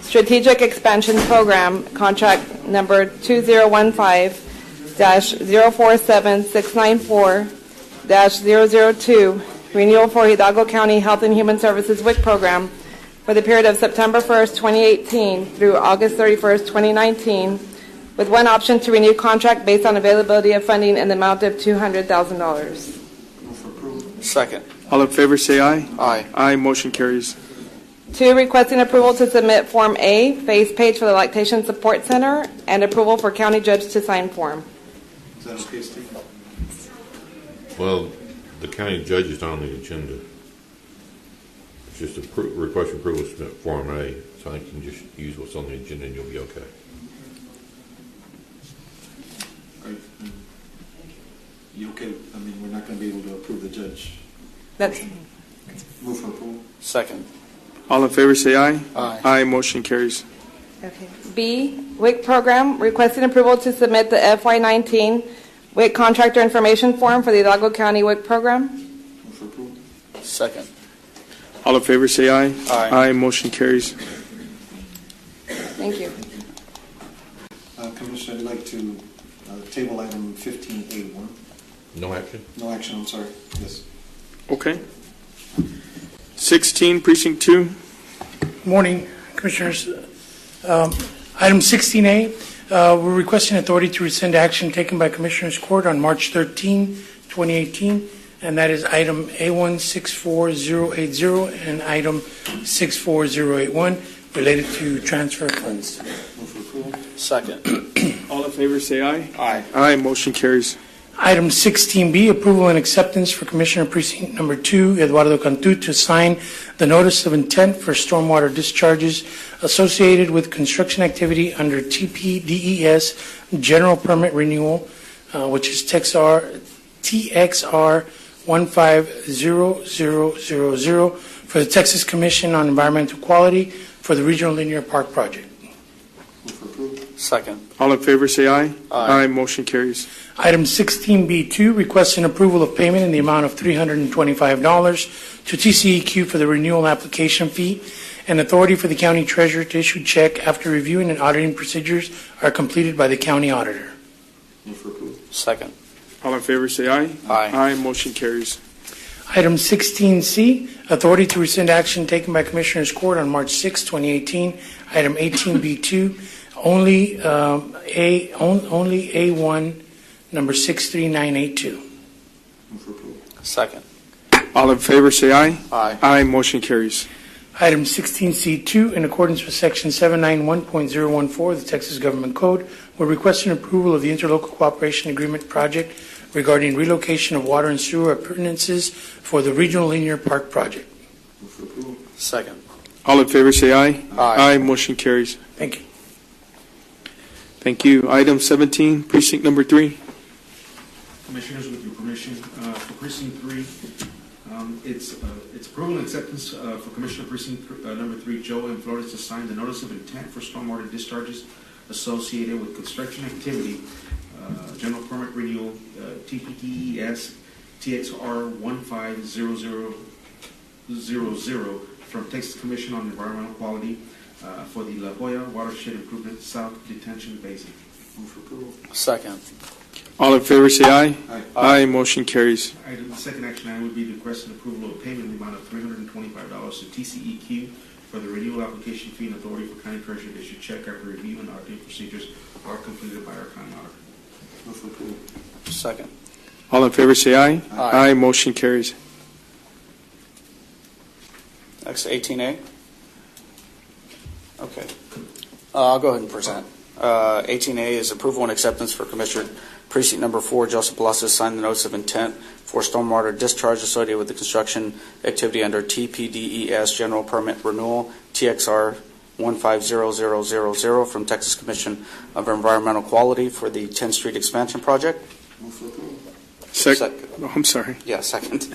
Strategic Expansion Program, contract number 2015-047694-002, renewal for Hidalgo County Health and Human Services WIC program for the period of September 1st, 2018 through August 31st, 2019, with one option to renew contract based on availability of funding in the amount of $200,000. Second. All in favor say aye. Aye. Aye, motion carries. 2, requesting approval to submit Form A, phase page for the Lactation Support Center, and approval for county judge to sign form. Is that okay, Steve? Well, the county judge is on the agenda. It's just a request for approval to submit Form A, so I can just use what's on the agenda and you'll be okay. You okay? I mean, we're not going to be able to approve the judge. That's Move for approval. Second. All in favor say aye. Aye. Aye, motion carries. okay. B, WIC program, requesting approval to submit the FY19 WIC contractor information form for the Hidalgo County WIC program. Move for approval. Second. All in favor say aye. Aye. Aye, motion carries. Thank you. Commissioner, I'd like to table item 15A1. No action? No action, I'm sorry. Yes. Okay. 16, Precinct 2. Morning, Commissioners. Item 16A, we're requesting authority to rescind action taken by Commissioners Court on March 13, 2018, and that is item A164080 and item 64081 related to transfer funds. Move for approval. Second. All in favor say aye. Aye. Aye, motion carries. Item 16B, approval and acceptance for Commissioner Precinct Number 2, Eduardo Cantu, to sign the notice of intent for stormwater discharges associated with construction activity under TPDES General Permit Renewal, which is TXR 150000 for the Texas Commission on Environmental Quality for the Regional Linear Park Project. Move for approval. Second. All in favor say aye. Aye. Aye, motion carries. Item 16B2, requesting approval of payment in the amount of $325 to TCEQ for the renewal application fee and authority for the county treasurer to issue check after reviewing and auditing procedures are completed by the county auditor. Move for approval. Second. All in favor say aye. Aye. Aye, motion carries. Item 16C, authority to rescind action taken by Commissioners Court on March 6, 2018. Item 18B2, only A1, number 63982. Move for approval. Second. All in favor say aye. Aye. Aye, motion carries. Item 16C2, in accordance with Section 791.014 of the Texas Government Code, we're requesting approval of the Interlocal Cooperation Agreement project regarding relocation of water and sewer appurtenances for the Regional Linear Park Project. Move for approval. Second. All in favor say aye. Aye. Aye, motion carries. Thank you. Thank you. Item 17, Precinct Number 3. Commissioners, with your permission, for Precinct 3, it's approval and acceptance for Commissioner Precinct Number 3, Joe M. Flores, to sign the notice of intent for stormwater discharges associated with construction activity, general permit renewal, TPDES TXR 150000 from Texas Commission on Environmental Quality for the La Jolla Watershed Improvement South Detention Basin. Move for approval. Second. All in favor say aye. Aye. Aye, motion carries. Item, the second action item would be the request and approval of payment in the amount of $325 to TCEQ for the renewal application fee and authority for county treasurer to issue check after review and auditing procedures are completed by our county auditor. Move for approval. Second. All in favor say aye. Aye. Aye, motion carries. Next, 18A. Okay. I'll go ahead and present. 18A is approval and acceptance for Commissioner Precinct Number 4, Joseph Palacios, sign the notice of intent for stormwater discharge associated with the construction activity under TPDES General Permit Renewal, TXR 150000 from Texas Commission of Environmental Quality for the 10th Street Expansion Project. Second. Oh, I'm sorry. Yeah, second.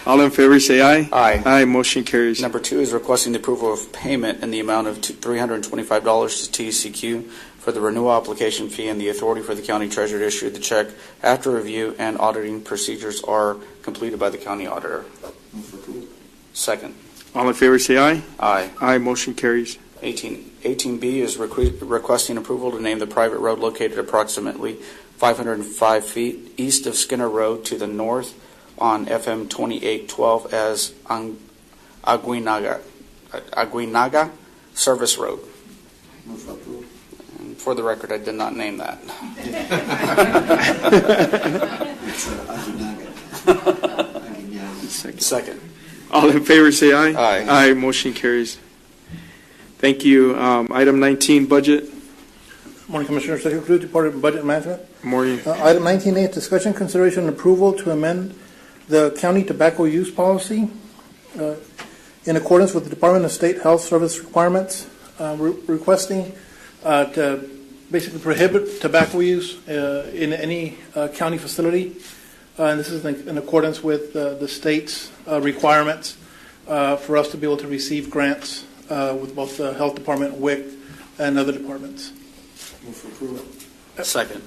All in favor say aye. Aye. Aye, motion carries. Number 2 is requesting the approval of payment in the amount of $325 to TCQ for the renewal application fee and the authority for the county treasurer to issue the check after review and auditing procedures are completed by the county auditor. Second. All in favor say aye. Aye. Aye, motion carries. 18B is requesting approval to name the private road located approximately 505 feet east of Skinner Road to the north on FM 2812 as Aguinaga Service Road. And for the record, I did not name that. Second. All in favor say aye. Aye. Aye, motion carries. Thank you. Item 19, budget. Morning, Commissioner. Secretary Cruz, Department of Budget Management. Morning. Item 19A, discussion, consideration, and approval to amend the county tobacco use policy in accordance with the Department of State Health Service requirements, requesting to basically prohibit tobacco use in any county facility. And this is in accordance with the state's requirements for us to be able to receive grants with both the Health Department, WIC, and other departments. Move for approval. Second.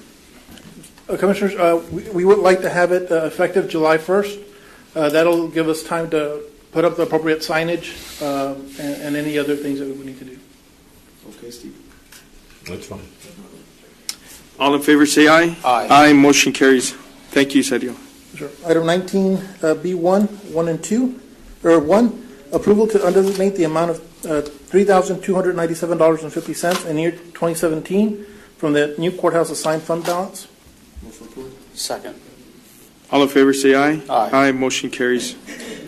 Commissioners, we would like to have it effective July 1st. That'll give us time to put up the appropriate signage and any other things that we would need to do. Okay, Steve. That's fine. All in favor say aye. Aye. Aye, motion carries. Thank you, Sergio. Sure. Item 19B1, 1 and 2, or 1, approval to designate the amount of $3,297.50 in year 2017 from the new courthouse assigned fund balance. Move for approval. Second. All in favor say aye. Aye. Aye, motion carries.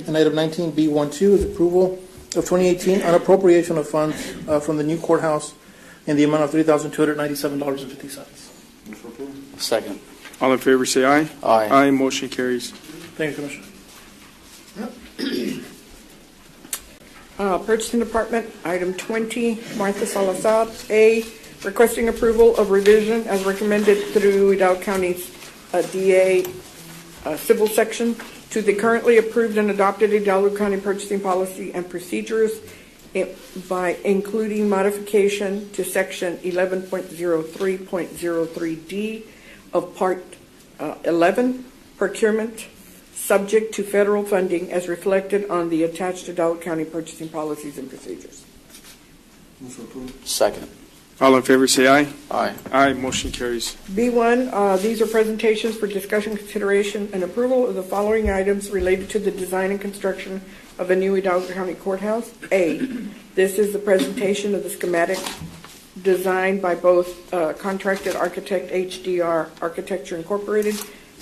And item 19B12 is approval of 2018 unappropriation of funds from the new courthouse in the amount of $3,297.50. Move for approval. Second. All in favor say aye. Aye. Aye, motion carries. Thank you, Commissioner. Purchasing Department, item 20, Martha Salazar. A, requesting approval of revision as recommended through Hidalgo County's DA civil section to the currently approved and adopted Hidalgo County purchasing policy and procedures by including modification to section 11.03.03D of Part 11, procurement, subject to federal funding as reflected on the attached Hidalgo County purchasing policies and procedures. Move for approval. Second. All in favor say aye. Aye. Aye, motion carries. B1, these are presentations for discussion, consideration, and approval of the following items related to the design and construction of a new Hidalgo County courthouse. A, this is the presentation of the schematic designed by both contracted architect HDR Architecture Incorporated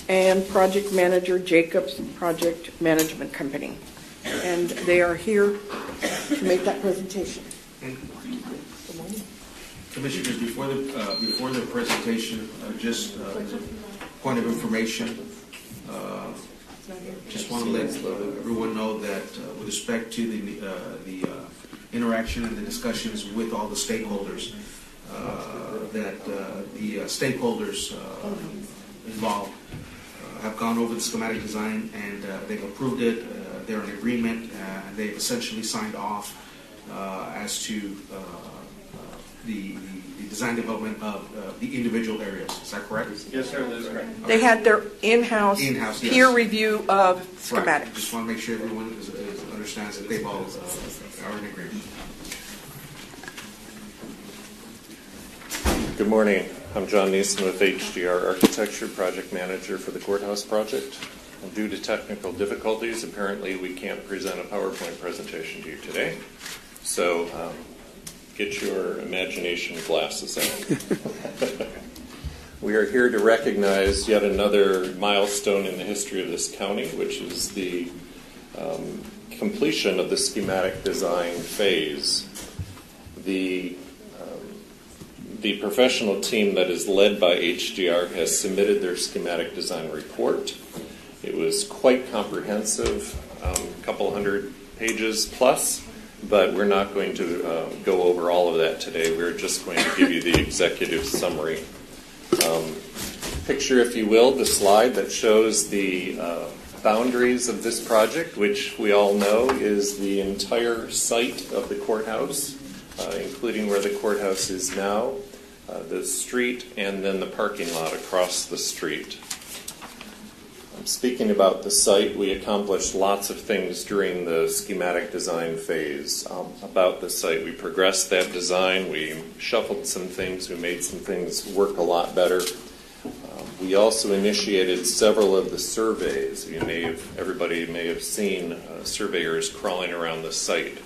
and project manager Jacobs Project Management Company. And they are here to make that presentation. Commissioners, before the presentation, just point of information. Just want to let everyone know that with respect to the interaction and the discussions with all the stakeholders, that the stakeholders involved have gone over the schematic design and they've approved it. They're in agreement. And they've essentially signed off as to the design development of the individual areas. Is that correct? Yes, sir, that is correct. Okay. They had their in-house Yes. peer review of schematics. Right. Just want to make sure everyone understands that they've all are in agreement. Good morning. I'm John Neeson with HDR Architecture, Project Manager for the Courthouse Project. Due to technical difficulties, apparently we can't present a PowerPoint presentation to you today. So get your imagination glasses out. We are here to recognize yet another milestone in the history of this county, which is the completion of the schematic design phase. The professional team that is led by HDR has submitted their schematic design report. It was quite comprehensive, a couple hundred pages plus, but we're not going to go over all of that today. We're just going to give you the executive summary. Picture, if you will, the slide that shows the boundaries of this project, which we all know is the entire site of the courthouse, including where the courthouse is now, the street, and then the parking lot across the street. Speaking about the site, we accomplished lots of things during the schematic design phase about the site. We progressed that design, we shuffled some things, we made some things work a lot better. We also initiated several of the surveys. Everybody may have seen surveyors crawling around the site.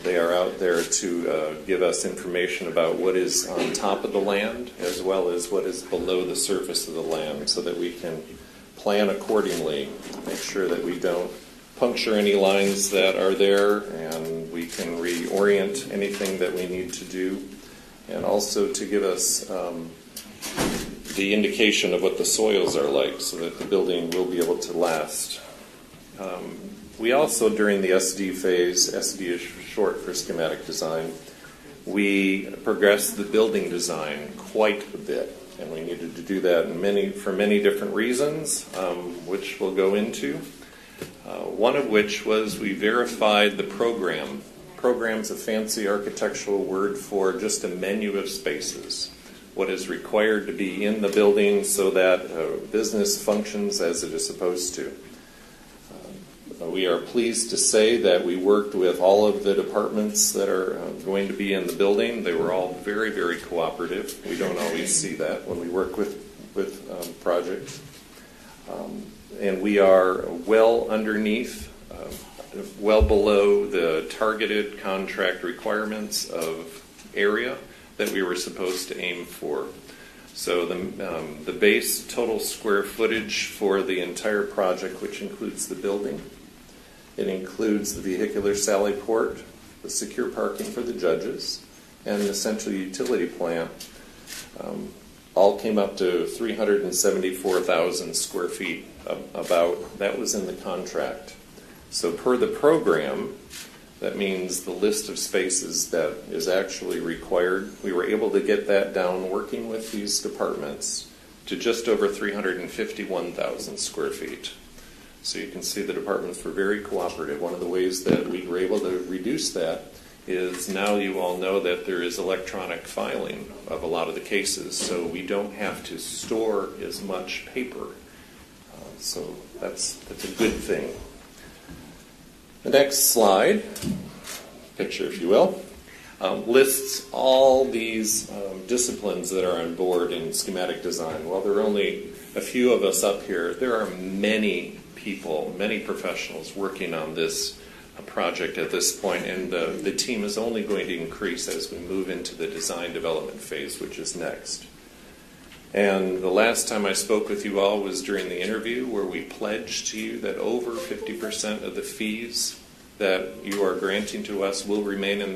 They are out there to give us information about what is on top of the land as well as what is below the surface of the land so that we can plan accordingly, make sure that we don't puncture any lines that are there, and we can reorient anything that we need to do, and also to give us the indication of what the soils are like so that the building will be able to last. We also, during the SD phase, SD is short for schematic design, we progressed the building design quite a bit. And we needed to do that for many different reasons, which we'll go into. One of which was we verified the program. Program's a fancy architectural word for just a menu of spaces. What is required to be in the building so that business functions as it is supposed to. We are pleased to say that we worked with all of the departments that are going to be in the building. They were all very, very cooperative. We don't always see that when we work with projects. And we are well underneath, well below the targeted contract requirements of area that we were supposed to aim for. So the base total square footage for the entire project, which includes the building, it includes the vehicular sally port, the secure parking for the judges, and the central utility plant. All came up to 374,000 square feet. About that was in the contract. So per the program, that means the list of spaces that is actually required. We were able to get that down working with these departments to just over 351,000 square feet. So you can see the departments were very cooperative. One of the ways that we were able to reduce that is now you all know that there is electronic filing of a lot of the cases, so we don't have to store as much paper. So that's a good thing. The next slide, picture if you will, lists all these disciplines that are on board in schematic design. While there are only a few of us up here, there are many people, many professionals working on this project at this point, and the team is only going to increase as we move into the design development phase, which is next. And the last time I spoke with you all was during the interview where we pledged to you that over 50% of the fees that you are granting to us will remain in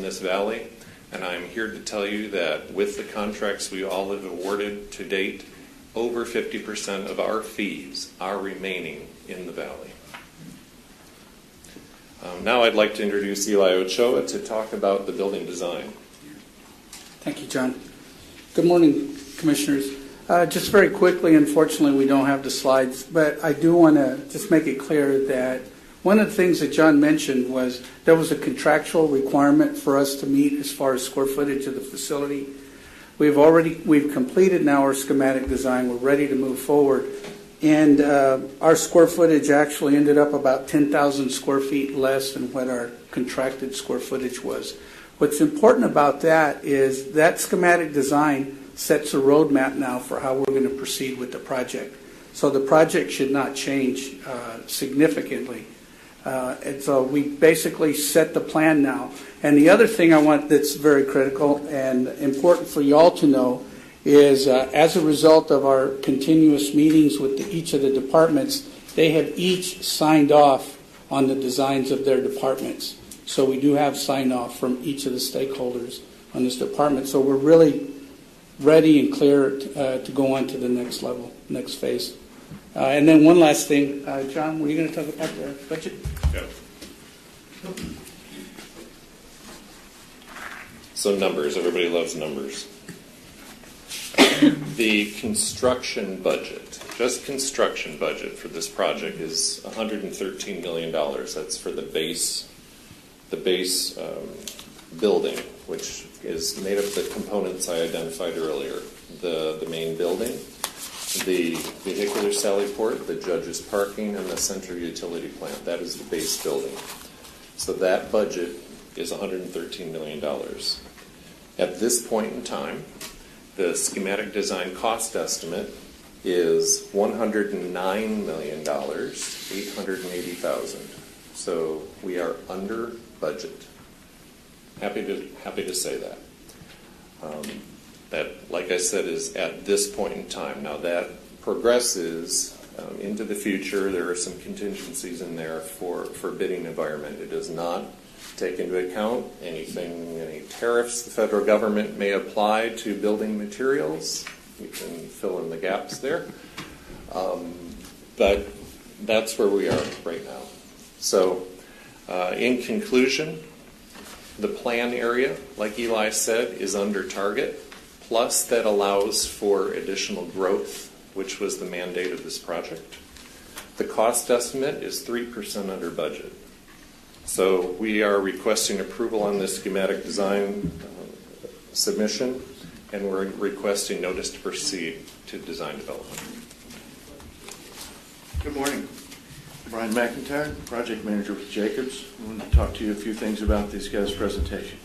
this valley. And I'm here to tell you that with the contracts we all have awarded to date, over 50% of our fees are remaining in the valley. Now I'd like to introduce Eli Ochoa to talk about the building design. Thank you, John. Good morning, Commissioners. Just very quickly, unfortunately we don't have the slides, but I do want to just make it clear that one of the things that John mentioned was there was a contractual requirement for us to meet as far as square footage of the facility. We've completed now our schematic design. We're ready to move forward. And our square footage actually ended up about 10,000 square feet less than what our contracted square footage was. What's important about that is that schematic design sets a roadmap now for how we're going to proceed with the project. So the project should not change significantly. And so we basically set the plan now. And the other thing I want that's very critical and important for you all to know is as a result of our continuous meetings with each of the departments, they have each signed off on the designs of their departments. So we do have sign off from each of the stakeholders on this department. So we're really ready and clear to go on to the next level, next phase. And then one last thing, John, were you going to talk about the budget? Yeah. So numbers, everybody loves numbers. The construction budget, just construction budget for this project is $113 million. That's for the base building, which is made up of the components I identified earlier. The main building, the vehicular sally port, the judge's parking, and the central utility plant. That is the base building. So that budget is $113 million. At this point in time, the schematic design cost estimate is $109,880,000. So we are under budget. Happy to say that. That, like I said, is at this point in time. Now that progresses into the future. There are some contingencies in there for bidding environment. It does not take into account any tariffs the federal government may apply to building materials. You can fill in the gaps there. But that's where we are right now. So in conclusion, the plan area, like Eli said, is under target. Plus, that allows for additional growth, which was the mandate of this project. The cost estimate is 3% under budget. So we are requesting approval on this schematic design submission, and we're requesting notice to proceed to design development. Good morning. Brian McIntyre, project manager with Jacobs. I wanted to talk to you a few things about this guy's presentation.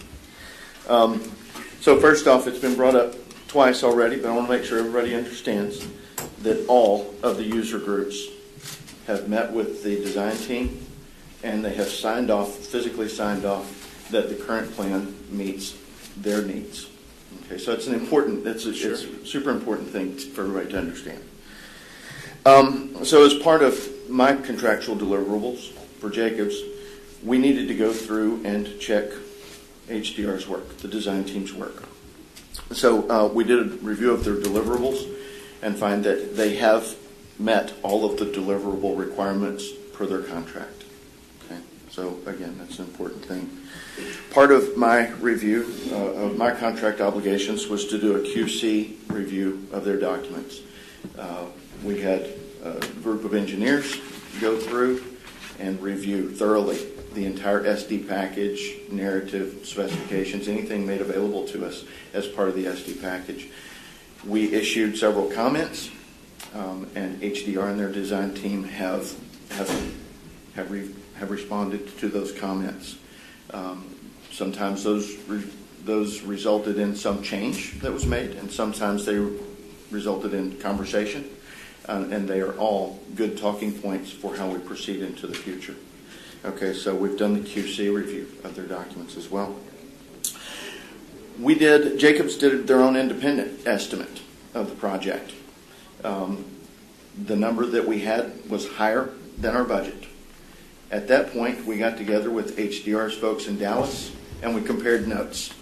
So first off, it's been brought up twice already, but I want to make sure everybody understands that all of the user groups have met with the design team, and they have physically signed off that the current plan meets their needs. Okay, so it's it's a super important thing for everybody to understand. So as part of my contractual deliverables for Jacobs, we needed to go through and check HDR's work, the design team's work. So we did a review of their deliverables and find that they have met all of the deliverable requirements per their contract. Okay, so again, that's an important thing. Part of my review of my contract obligations was to do a QC review of their documents. We had a group of engineers go through and review thoroughly the entire SD package, narrative, specifications, anything made available to us as part of the SD package. We issued several comments, and HDR and their design team have responded to those comments. Sometimes those resulted in some change that was made, and sometimes they resulted in conversation, and they are all good talking points for how we proceed into the future. Okay, so we've done the QC review of their documents as well. Jacobs did their own independent estimate of the project. The number that we had was higher than our budget. At that point, we got together with HDR's folks in Dallas, and we compared notes.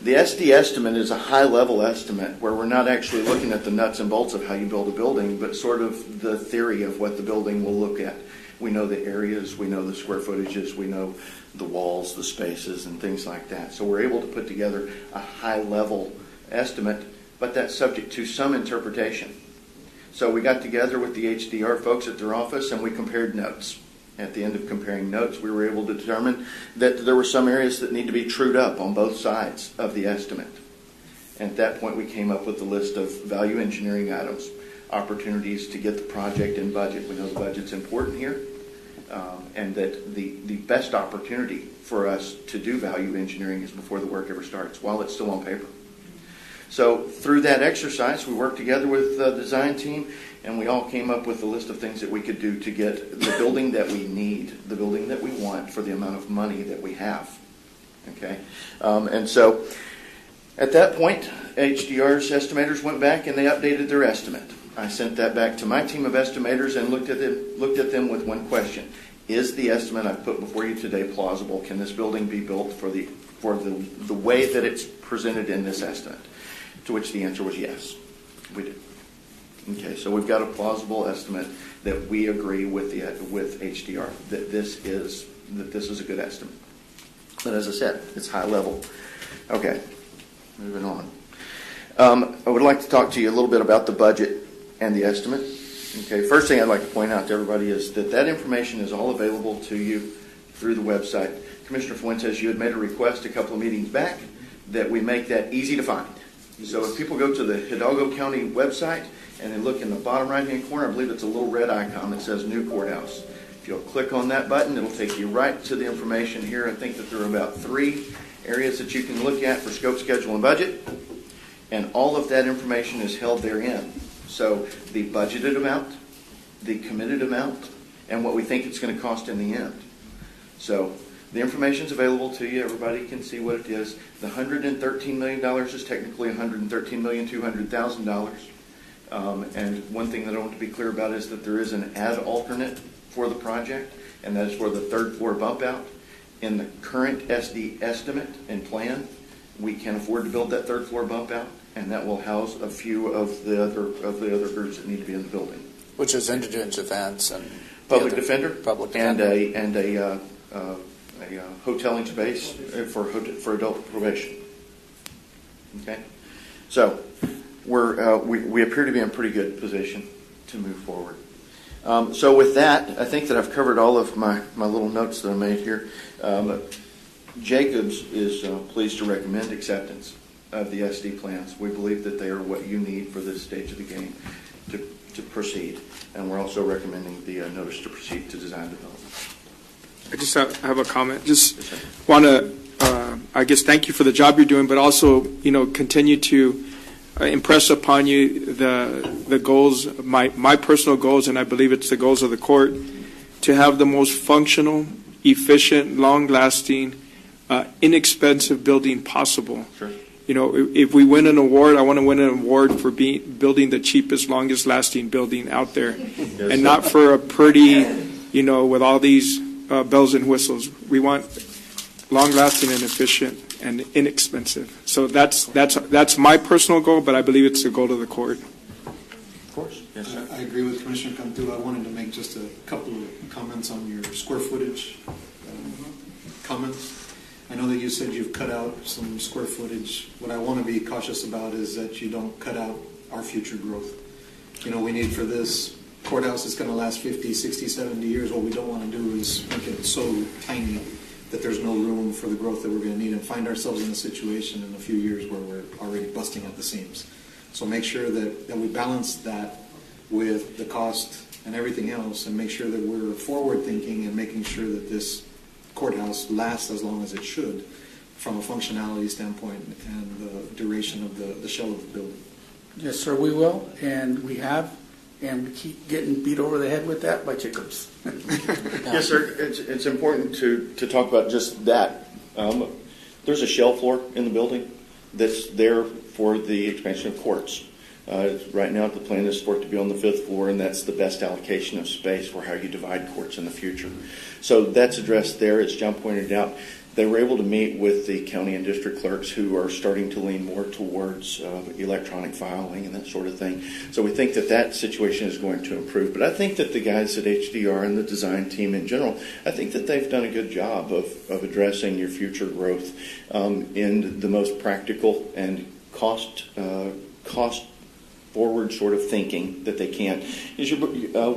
The SD estimate is a high-level estimate where we're not actually looking at the nuts and bolts of how you build a building, but sort of the theory of what the building will look at. We know the areas, we know the square footages, we know the walls, the spaces, and things like that. So we're able to put together a high-level estimate, but that's subject to some interpretation. So we got together with the HDR folks at their office, and we compared notes. At the end of comparing notes, we were able to determine that there were some areas that need to be trued up on both sides of the estimate. And at that point, we came up with a list of value engineering items, opportunities to get the project in budget. We know the budget's important here, and that the best opportunity for us to do value engineering is before the work ever starts, while it's still on paper. So through that exercise, we worked together with the design team, and we all came up with a list of things that we could do to get the building that we need, the building that we want for the amount of money that we have. Okay, and so at that point, HDR's estimators went back and they updated their estimate. I sent that back to my team of estimators and looked at them with one question: is the estimate I've put before you today plausible? Can this building be built for the way that it's presented in this estimate? To which the answer was yes, we do. Okay, so we've got a plausible estimate that we agree with that this is a good estimate. But as I said, it's high level. Okay, moving on. I would like to talk to you a little bit about the budget and the estimate. Okay, first thing I'd like to point out to everybody is that information is all available to you through the website. Commissioner Fuentes, you had made a request a couple of meetings back that we make that easy to find. So if people go to the Hidalgo County website and they look in the bottom right-hand corner, I believe it's a little red icon that says New Courthouse. If you'll click on that button, it'll take you right to the information here. I think that there are about 3 areas that you can look at for scope, schedule, and budget. And all of that information is held therein. So the budgeted amount, the committed amount, and what we think it's going to cost in the end. So the information is available to you. Everybody can see what it is. The $113 million is technically $113,200,000. And one thing that I want to be clear about is that there is an ad alternate for the project, and that is for the 3rd floor bump out. In the current SD estimate and plan, we can afford to build that 3rd floor bump out, and that will house a few of the other groups that need to be in the building. Which is indigent defense and Public defender, and a hoteling space for adult probation. Okay, so we appear to be in a pretty good position to move forward. So with that, I think that I've covered all of my little notes that I made here. Jacobs is pleased to recommend acceptance of the SD plans. We believe that they are what you need for this stage of the game to proceed. And we're also recommending the notice to proceed to design development. I just have a comment. Just want to, I guess, thank you for the job you're doing, but also, continue to impress upon you the goals, my personal goals, and I believe it's the goals of the court, to have the most functional, efficient, long-lasting, inexpensive building possible. Sure. If we win an award, I want to win an award for building the cheapest, longest-lasting building out there, and not for a pretty, with all these bells and whistles. We want long-lasting and efficient and inexpensive. So that's my personal goal, but I believe it's the goal of the court. Of course. Yes, sir. I agree with Commissioner Cantu. I wanted to make just a couple of comments on your square footage comments. I know that you said you've cut out some square footage. What I want to be cautious about is that you don't cut out our future growth. We need for this courthouse that's going to last 50, 60, 70 years. What we don't want to do is make it so tiny that there's no room for the growth that we're going to need and find ourselves in a situation in a few years where we're already busting at the seams. So make sure that we balance that with the cost and everything else, and make sure that we're forward thinking and making sure that this courthouse lasts as long as it should from a functionality standpoint and the duration of the shell of the building. Yes, sir, we will, and we have, and we keep getting beat over the head with that by Jacobs. Yes, sir. It's important to talk about just that. There's a shell floor in the building that's there for the expansion of courts. Right now, the plan is for it to be on the 5th floor, and that's the best allocation of space for how you divide courts in the future. So that's addressed there. As John pointed out, they were able to meet with the county and district clerks who are starting to lean more towards electronic filing and that sort of thing. So we think that situation is going to improve. But I think that the guys at HDR and the design team in general, I think that they've done a good job of addressing your future growth in the most practical and cost forward sort of thinking that they can.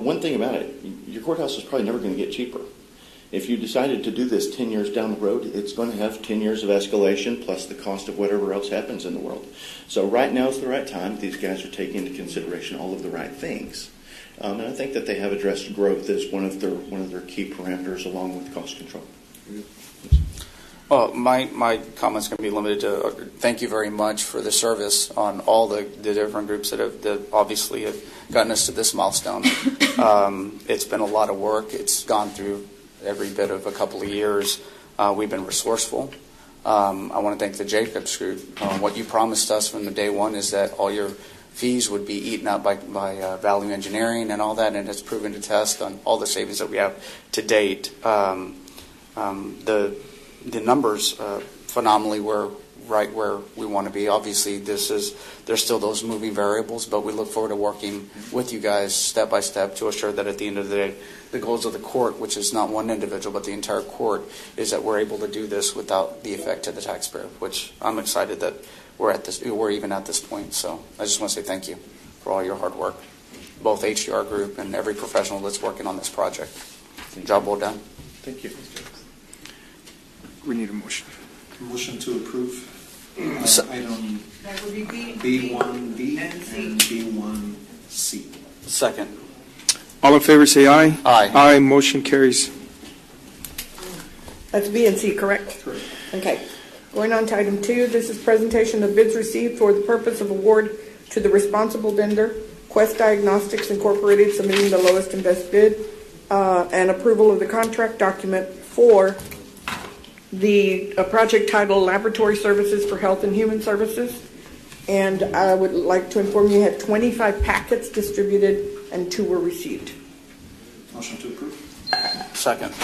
One thing about it, your courthouse is probably never going to get cheaper. If you decided to do this 10 years down the road, it's going to have 10 years of escalation plus the cost of whatever else happens in the world. So right now is the right time. These guys are taking into consideration all of the right things. And I think that they have addressed growth as one of their key parameters along with cost control. Well, my comment's going to be limited to thank you very much for the service on all the different groups that obviously have gotten us to this milestone. It's been a lot of work. It's gone through every bit of a couple of years. We've been resourceful. I want to thank the Jacobs group. What you promised us from the day one is that all your fees would be eaten up by value engineering and all that, and it's proven to test on all the savings that we have to date. The numbers phenomenally were right where we want to be. Obviously, there's still those moving variables, but we look forward to working with you guys step by step to assure that at the end of the day, the goals of the court, which is not one individual but the entire court, is that we're able to do this without the effect to the taxpayer. Which I'm excited that we're even at this point. So I just want to say thank you for all your hard work, both HDR Group and every professional that's working on this project. Job well done. Thank you. We need a motion. Motion to approve item B1B and B1C. Second. All in favor say aye. Aye. Aye, motion carries. That's B and C, correct? Correct. Okay. Going on to item 2, this is presentation of bids received for the purpose of award to the responsible vendor, Quest Diagnostics Incorporated, submitting the lowest and best bid, and approval of the contract document for the project titled Laboratory Services for Health and Human Services. And I would like to inform you had 25 packets distributed and 2 were received. Motion to approve. Second.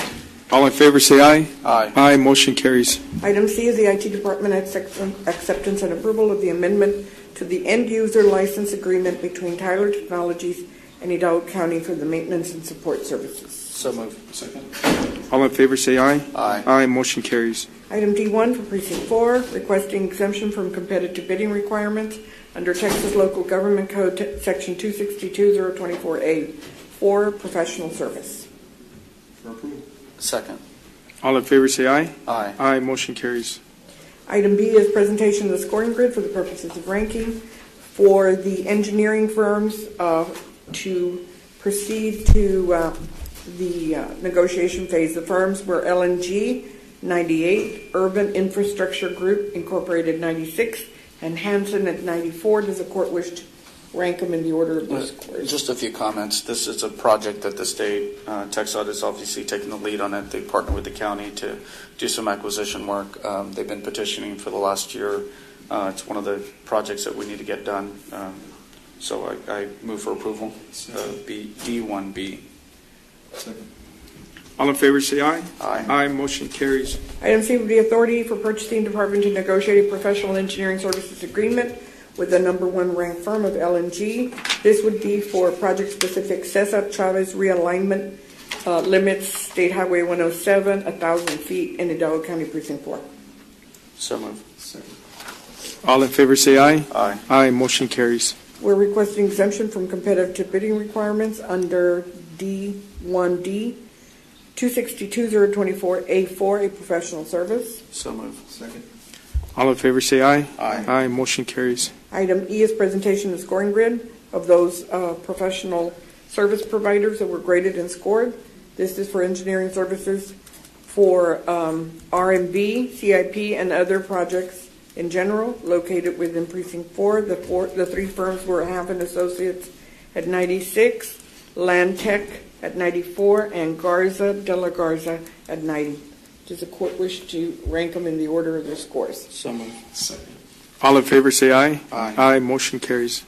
All in favor say aye. Aye. Aye, motion carries. Item C is the IT Department acceptance and approval of the amendment to the end-user license agreement between Tyler Technologies and Hidalgo County for the maintenance and support services. So moved. Second. All in favor say aye. Aye. Aye, motion carries. Item D1 for Precinct 4, requesting exemption from competitive bidding requirements under Texas Local Government Code Section 262-024A for professional service. For approval. Second. All in favor say aye. Aye. Aye, motion carries. Item B is presentation of the scoring grid for the purposes of ranking for the engineering firms to proceed to the negotiation phase. The firms were LNG 98, Urban Infrastructure Group Incorporated 96, and Hansen at 94. Does the court wish to rank them in the order of their scores? Just a few comments. This is a project that the state, TxDOT is obviously taking the lead on it. They partner with the county to do some acquisition work. They've been petitioning for the last year. It's one of the projects that we need to get done. So I move for approval of D1B. Second. All in favor say aye. Aye. Aye, motion carries. Item C would be authority for purchasing department to negotiate a professional engineering services agreement with the number 1 ranked firm of LNG. This would be for project-specific Cesar Chavez realignment limits, State Highway 107, 1,000 feet in Hidalgo County Precinct 4. So moved. Second. All in favor say aye. Aye. Aye, motion carries. We're requesting exemption from competitive bidding requirements under D1D 262-024A4, a professional service. So moved. Second. All in favor say aye. Aye. Aye, motion carries. Item E is presentation of scoring grid of those professional service providers that were graded and scored. This is for engineering services for RMV, CIP, and other projects in general located within Precinct 4. The 3 firms were Haven Associates at 96, Land Tech at 94, and Garza de la Garza at 90. Does the court wish to rank them in the order of their scores? So moved. Second. All in favor say aye. Aye. Aye, motion carries.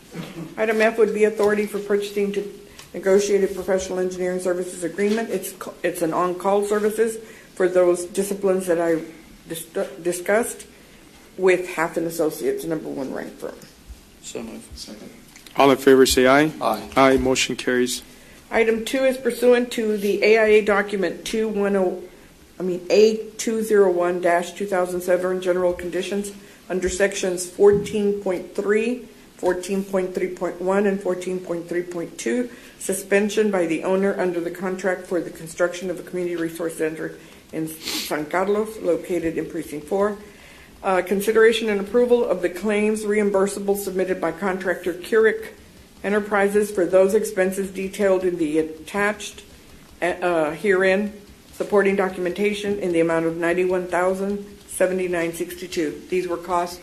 Item F would be authority for purchasing to negotiate a professional engineering services agreement. It's an on-call services for those disciplines that I discussed with Hafen Associates, number 1 ranked firm. So moved. Second. All in favor say aye. Aye. Aye, motion carries. Item 2 is pursuant to the AIA document A201-2007 general conditions under sections 14.3, 14.3.1, and 14.3.2, suspension by the owner under the contract for the construction of a community resource center in San Carlos, located in Precinct 4. Consideration and approval of the claims reimbursable submitted by contractor Keurig Enterprises for those expenses detailed in the attached herein, supporting documentation in the amount of $91,079.62. These were costs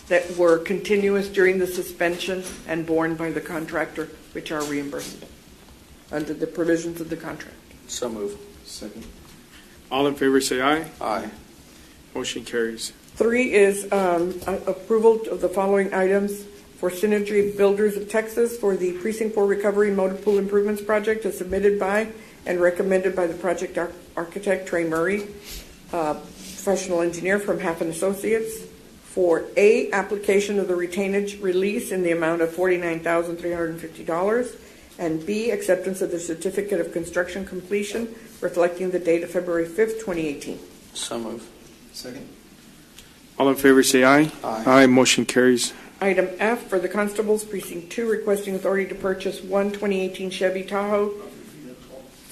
that were continuous during the suspension and borne by the contractor, which are reimbursable under the provisions of the contract. So moved. Second. All in favor say aye. Aye. Motion carries. 3 is approval of the following items for Synergy Builders of Texas for the Precinct 4 Recovery Motor Pool Improvements Project as submitted by and recommended by the project architect Trey Murray, professional engineer from Hafen Associates, for A, application of the retainage release in the amount of $49,350, and B, acceptance of the certificate of construction completion reflecting the date of February 5th, 2018. So move. Second. All in favor say aye. Aye. Motion carries. Item F, for the Constables, Precinct 2, requesting authority to purchase one 2018 Chevy Tahoe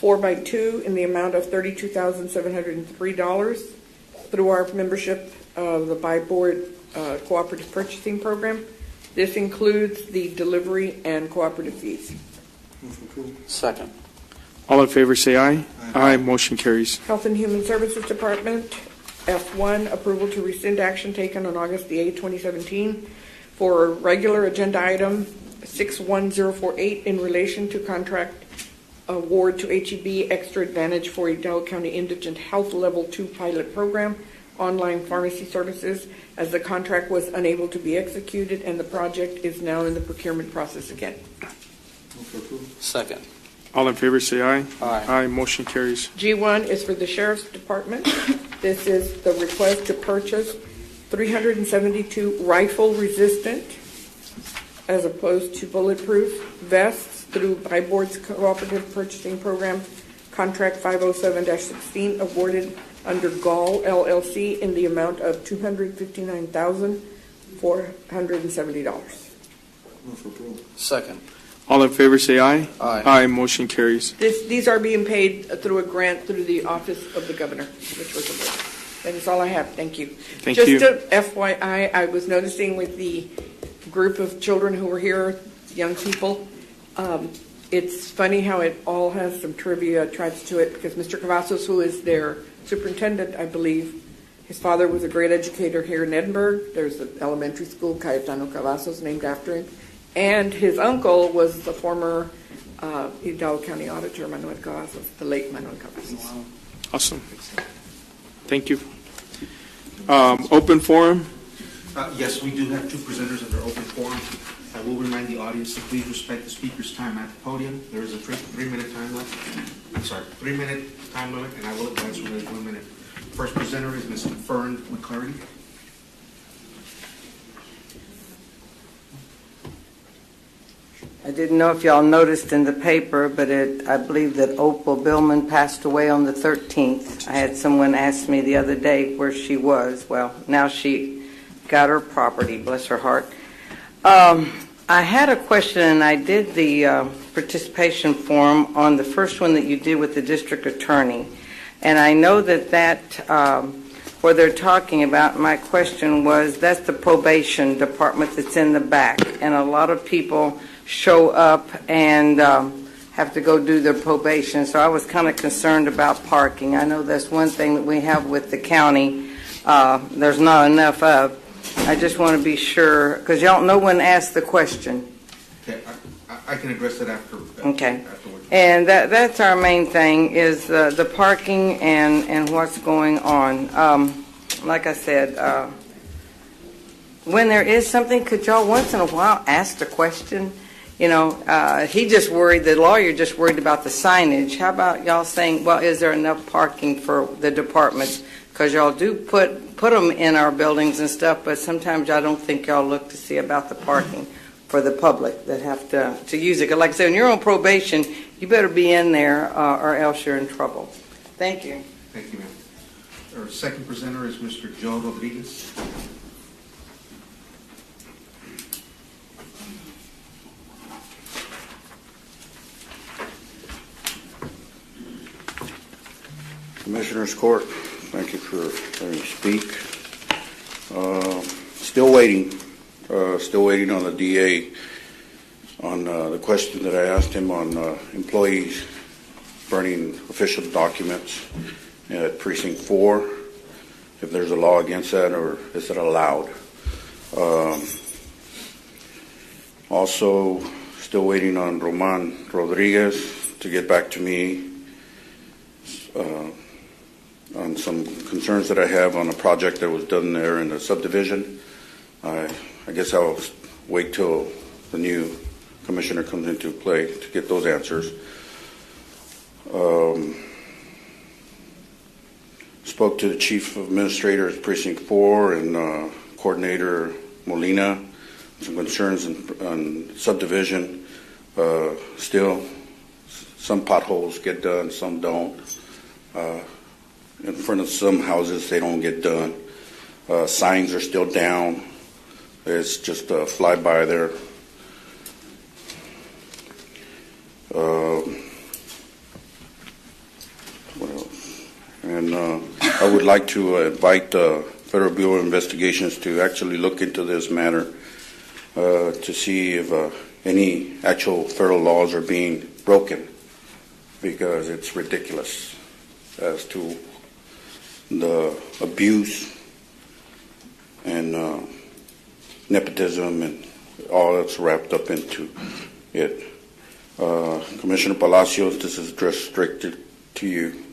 4x2 in the amount of $32,703 through our membership of the By-Board Cooperative Purchasing Program. This includes the delivery and cooperative fees. Second. All in favor say aye. Aye. Motion carries. Health and Human Services Department, F1, approval to rescind action taken on August the 8th, 2017 for regular agenda item 61048 in relation to contract award to HEB Extra Advantage for Hidalgo County Indigent Health Level 2 pilot program, online pharmacy services, as the contract was unable to be executed and the project is now in the procurement process again. Second. All in favor say aye. Aye. Motion carries. G1 is for the Sheriff's Department. This is the request to purchase 372 rifle-resistant, as opposed to bulletproof, vests through By-Board's Cooperative Purchasing Program, Contract 507-16, awarded under Gall LLC in the amount of $259,470. Second. All in favor say aye. Aye. Motion carries. These are being paid through a grant through the Office of the Governor, which was awarded. That is all I have. Thank you. Thank you. Just a FYI, I was noticing with the group of children who were here, young people, it's funny how it all has some trivia attached to it, because Mr. Cavazos, who is their superintendent, I believe, his father was a great educator here in Edinburgh. There's an elementary school, Cayetano Cavazos, named after him. And his uncle was the former Hidalgo County Auditor, Manuel Cavazos, the late Manuel Cavazos. Wow. Awesome. Thank you. Open forum. Yes, we do have two presenters under open forum. I will remind the audience to please respect the speaker's time at the podium. There is a 3-minute time limit. I'm sorry, 3-minute time limit, and I will advance when there's 1 minute. First presenter is Ms. Fern McClarty. I didn't know if y'all noticed in the paper, but I believe that Opal Billman passed away on the 13th. I had someone ask me the other day where she was. Well, now she got her property, bless her heart. I had a question, and I did the participation form on the first one that you did with the district attorney. And I know that where they're talking about, my question was, that's the probation department that's in the back. And a lot of people show up and have to go do their probation. So I was kind of concerned about parking. I know that's one thing that we have with the county. There's not enough of. I just want to be sure, because y'all no one asked the question. Okay, I can address that after. Okay. Afterwards. And that's our main thing is the parking and what's going on. Like I said, when there is something, could y'all once in a while ask the question? You know, he just worried, the lawyer just worried about the signage. How about y'all saying, well, is there enough parking for the departments? Because y'all do put them in our buildings and stuff, but sometimes I don't think y'all look to see about the parking for the public that have to use it. Because like I said, when you're on probation, you better be in there or else you're in trouble. Thank you. Thank you, ma'am. Our second presenter is Mr. Joe Rodriguez. Commissioners Court, thank you for letting me speak. Still waiting on the DA on the question that I asked him on employees burning official documents at Precinct 4, if there's a law against that or is it allowed. Also, still waiting on Roman Rodriguez to get back to me on some concerns that I have on a project that was done there in the subdivision. I guess I'll wait till the new commissioner comes into play to get those answers. Spoke to the chief administrator at Precinct 4 and Coordinator Molina, some concerns on subdivision. Still, some potholes get done, some don't. In front of some houses, they don't get done. Signs are still down. It's just a flyby there. What else? And I would like to invite the Federal Bureau of Investigations to actually look into this matter to see if any actual federal laws are being broken, because it's ridiculous as to the abuse and nepotism and all that's wrapped up into it. Commissioner Palacios, this is restricted to you.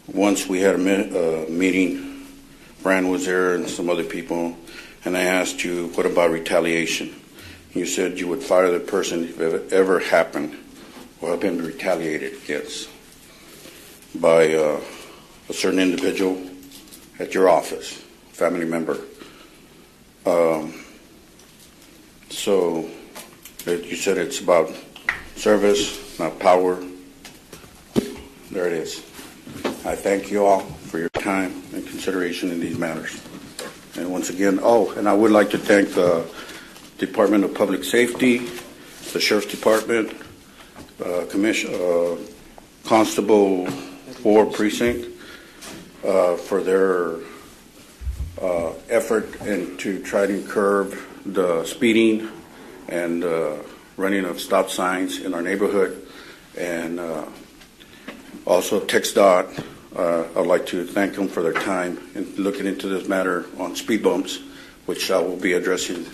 Once we had a meeting, Fran was there and some other people, and I asked you, what about retaliation? You said you would fire the person if it ever happened or have been retaliated against by a certain individual at your office, family member. So you said it's about service, not power. There it is. I thank you all for your time and consideration in these matters. And once again, and I would like to thank the Department of Public Safety, the Sheriff's Department, Constable 4 Precinct for their effort and to try to curb the speeding and running of stop signs in our neighborhood, and also TxDOT. I'd like to thank them for their time in looking into this matter on speed bumps, which I will be addressing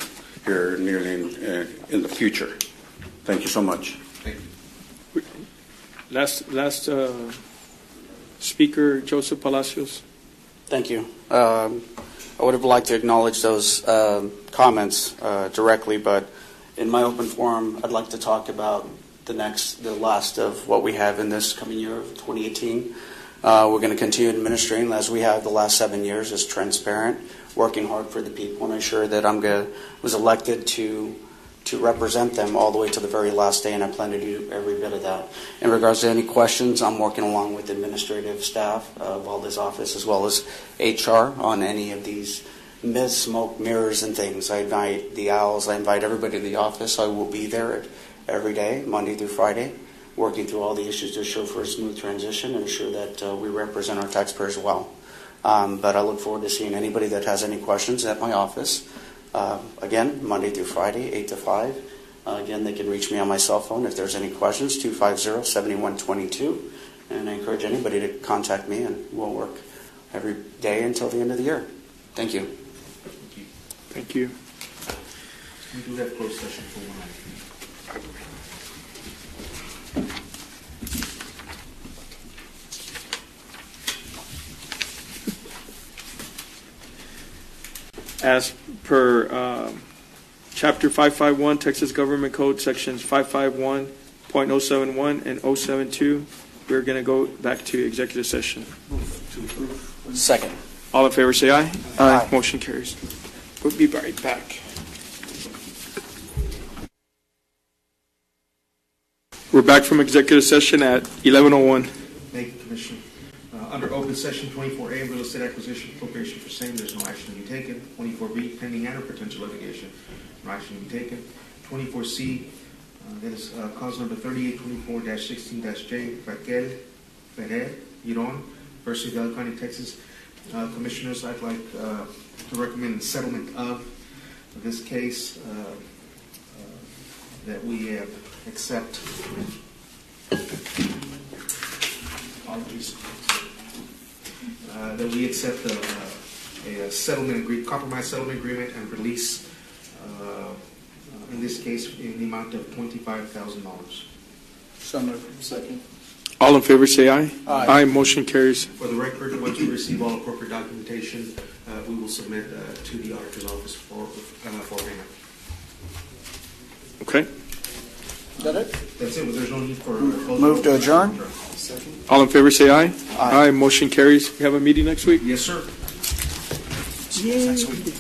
here nearly in the future. Thank you so much. Thank you. Last speaker, Joseph Palacios. Thank you. I would have liked to acknowledge those comments directly, but in my open forum, I'd like to talk about the last of what we have in this coming year of 2018. We're going to continue administering as we have the last 7 years, as transparent, working hard for the people, and ensure that was elected to represent them all the way to the very last day, and I plan to do every bit of that. In regards to any questions, I'm working along with the administrative staff of all this office as well as HR on any of these mist, smoke, mirrors, and things. I invite the owls, I invite everybody to the office. I will be there every day, Monday through Friday, working through all the issues to ensure for a smooth transition and ensure that we represent our taxpayers well. But I look forward to seeing anybody that has any questions at my office. Again, Monday through Friday, 8 to 5. Again, they can reach me on my cell phone if there's any questions, 250-7122. And I encourage anybody to contact me, and we'll work every day until the end of the year. Thank you. Thank you. We do have closed session for 1 minute. As per Chapter 551, Texas Government Code, Sections 551.071 and 072, we're going to go back to executive session. Move to approve. Second. All in favor say aye. Aye. Motion carries. We'll be right back. We're back from executive session at 11:01. Thank you, Commissioner. Under open session 24A, real estate acquisition, appropriation for same, there's no action to be taken. 24B, pending and or potential litigation, no action to be taken. 24C, that is cause number 3824-16-J, Raquel Ferrer Giron versus Valley County, Texas. Commissioners, I'd like to recommend settlement of this case, that we accept. Apologies. That we accept a settlement agreement, compromise settlement agreement, and release, in this case, in the amount of $25,000. So moved. Second. All in favor say aye. Aye. Motion carries. For the record, once we receive all appropriate documentation, we will submit to the auditor's office for payment. Okay. Is that it? That's it. There's no need for Move to adjourn. Second. All in favor say aye. Aye. Motion carries. We have a meeting next week? Yes, sir. Next week.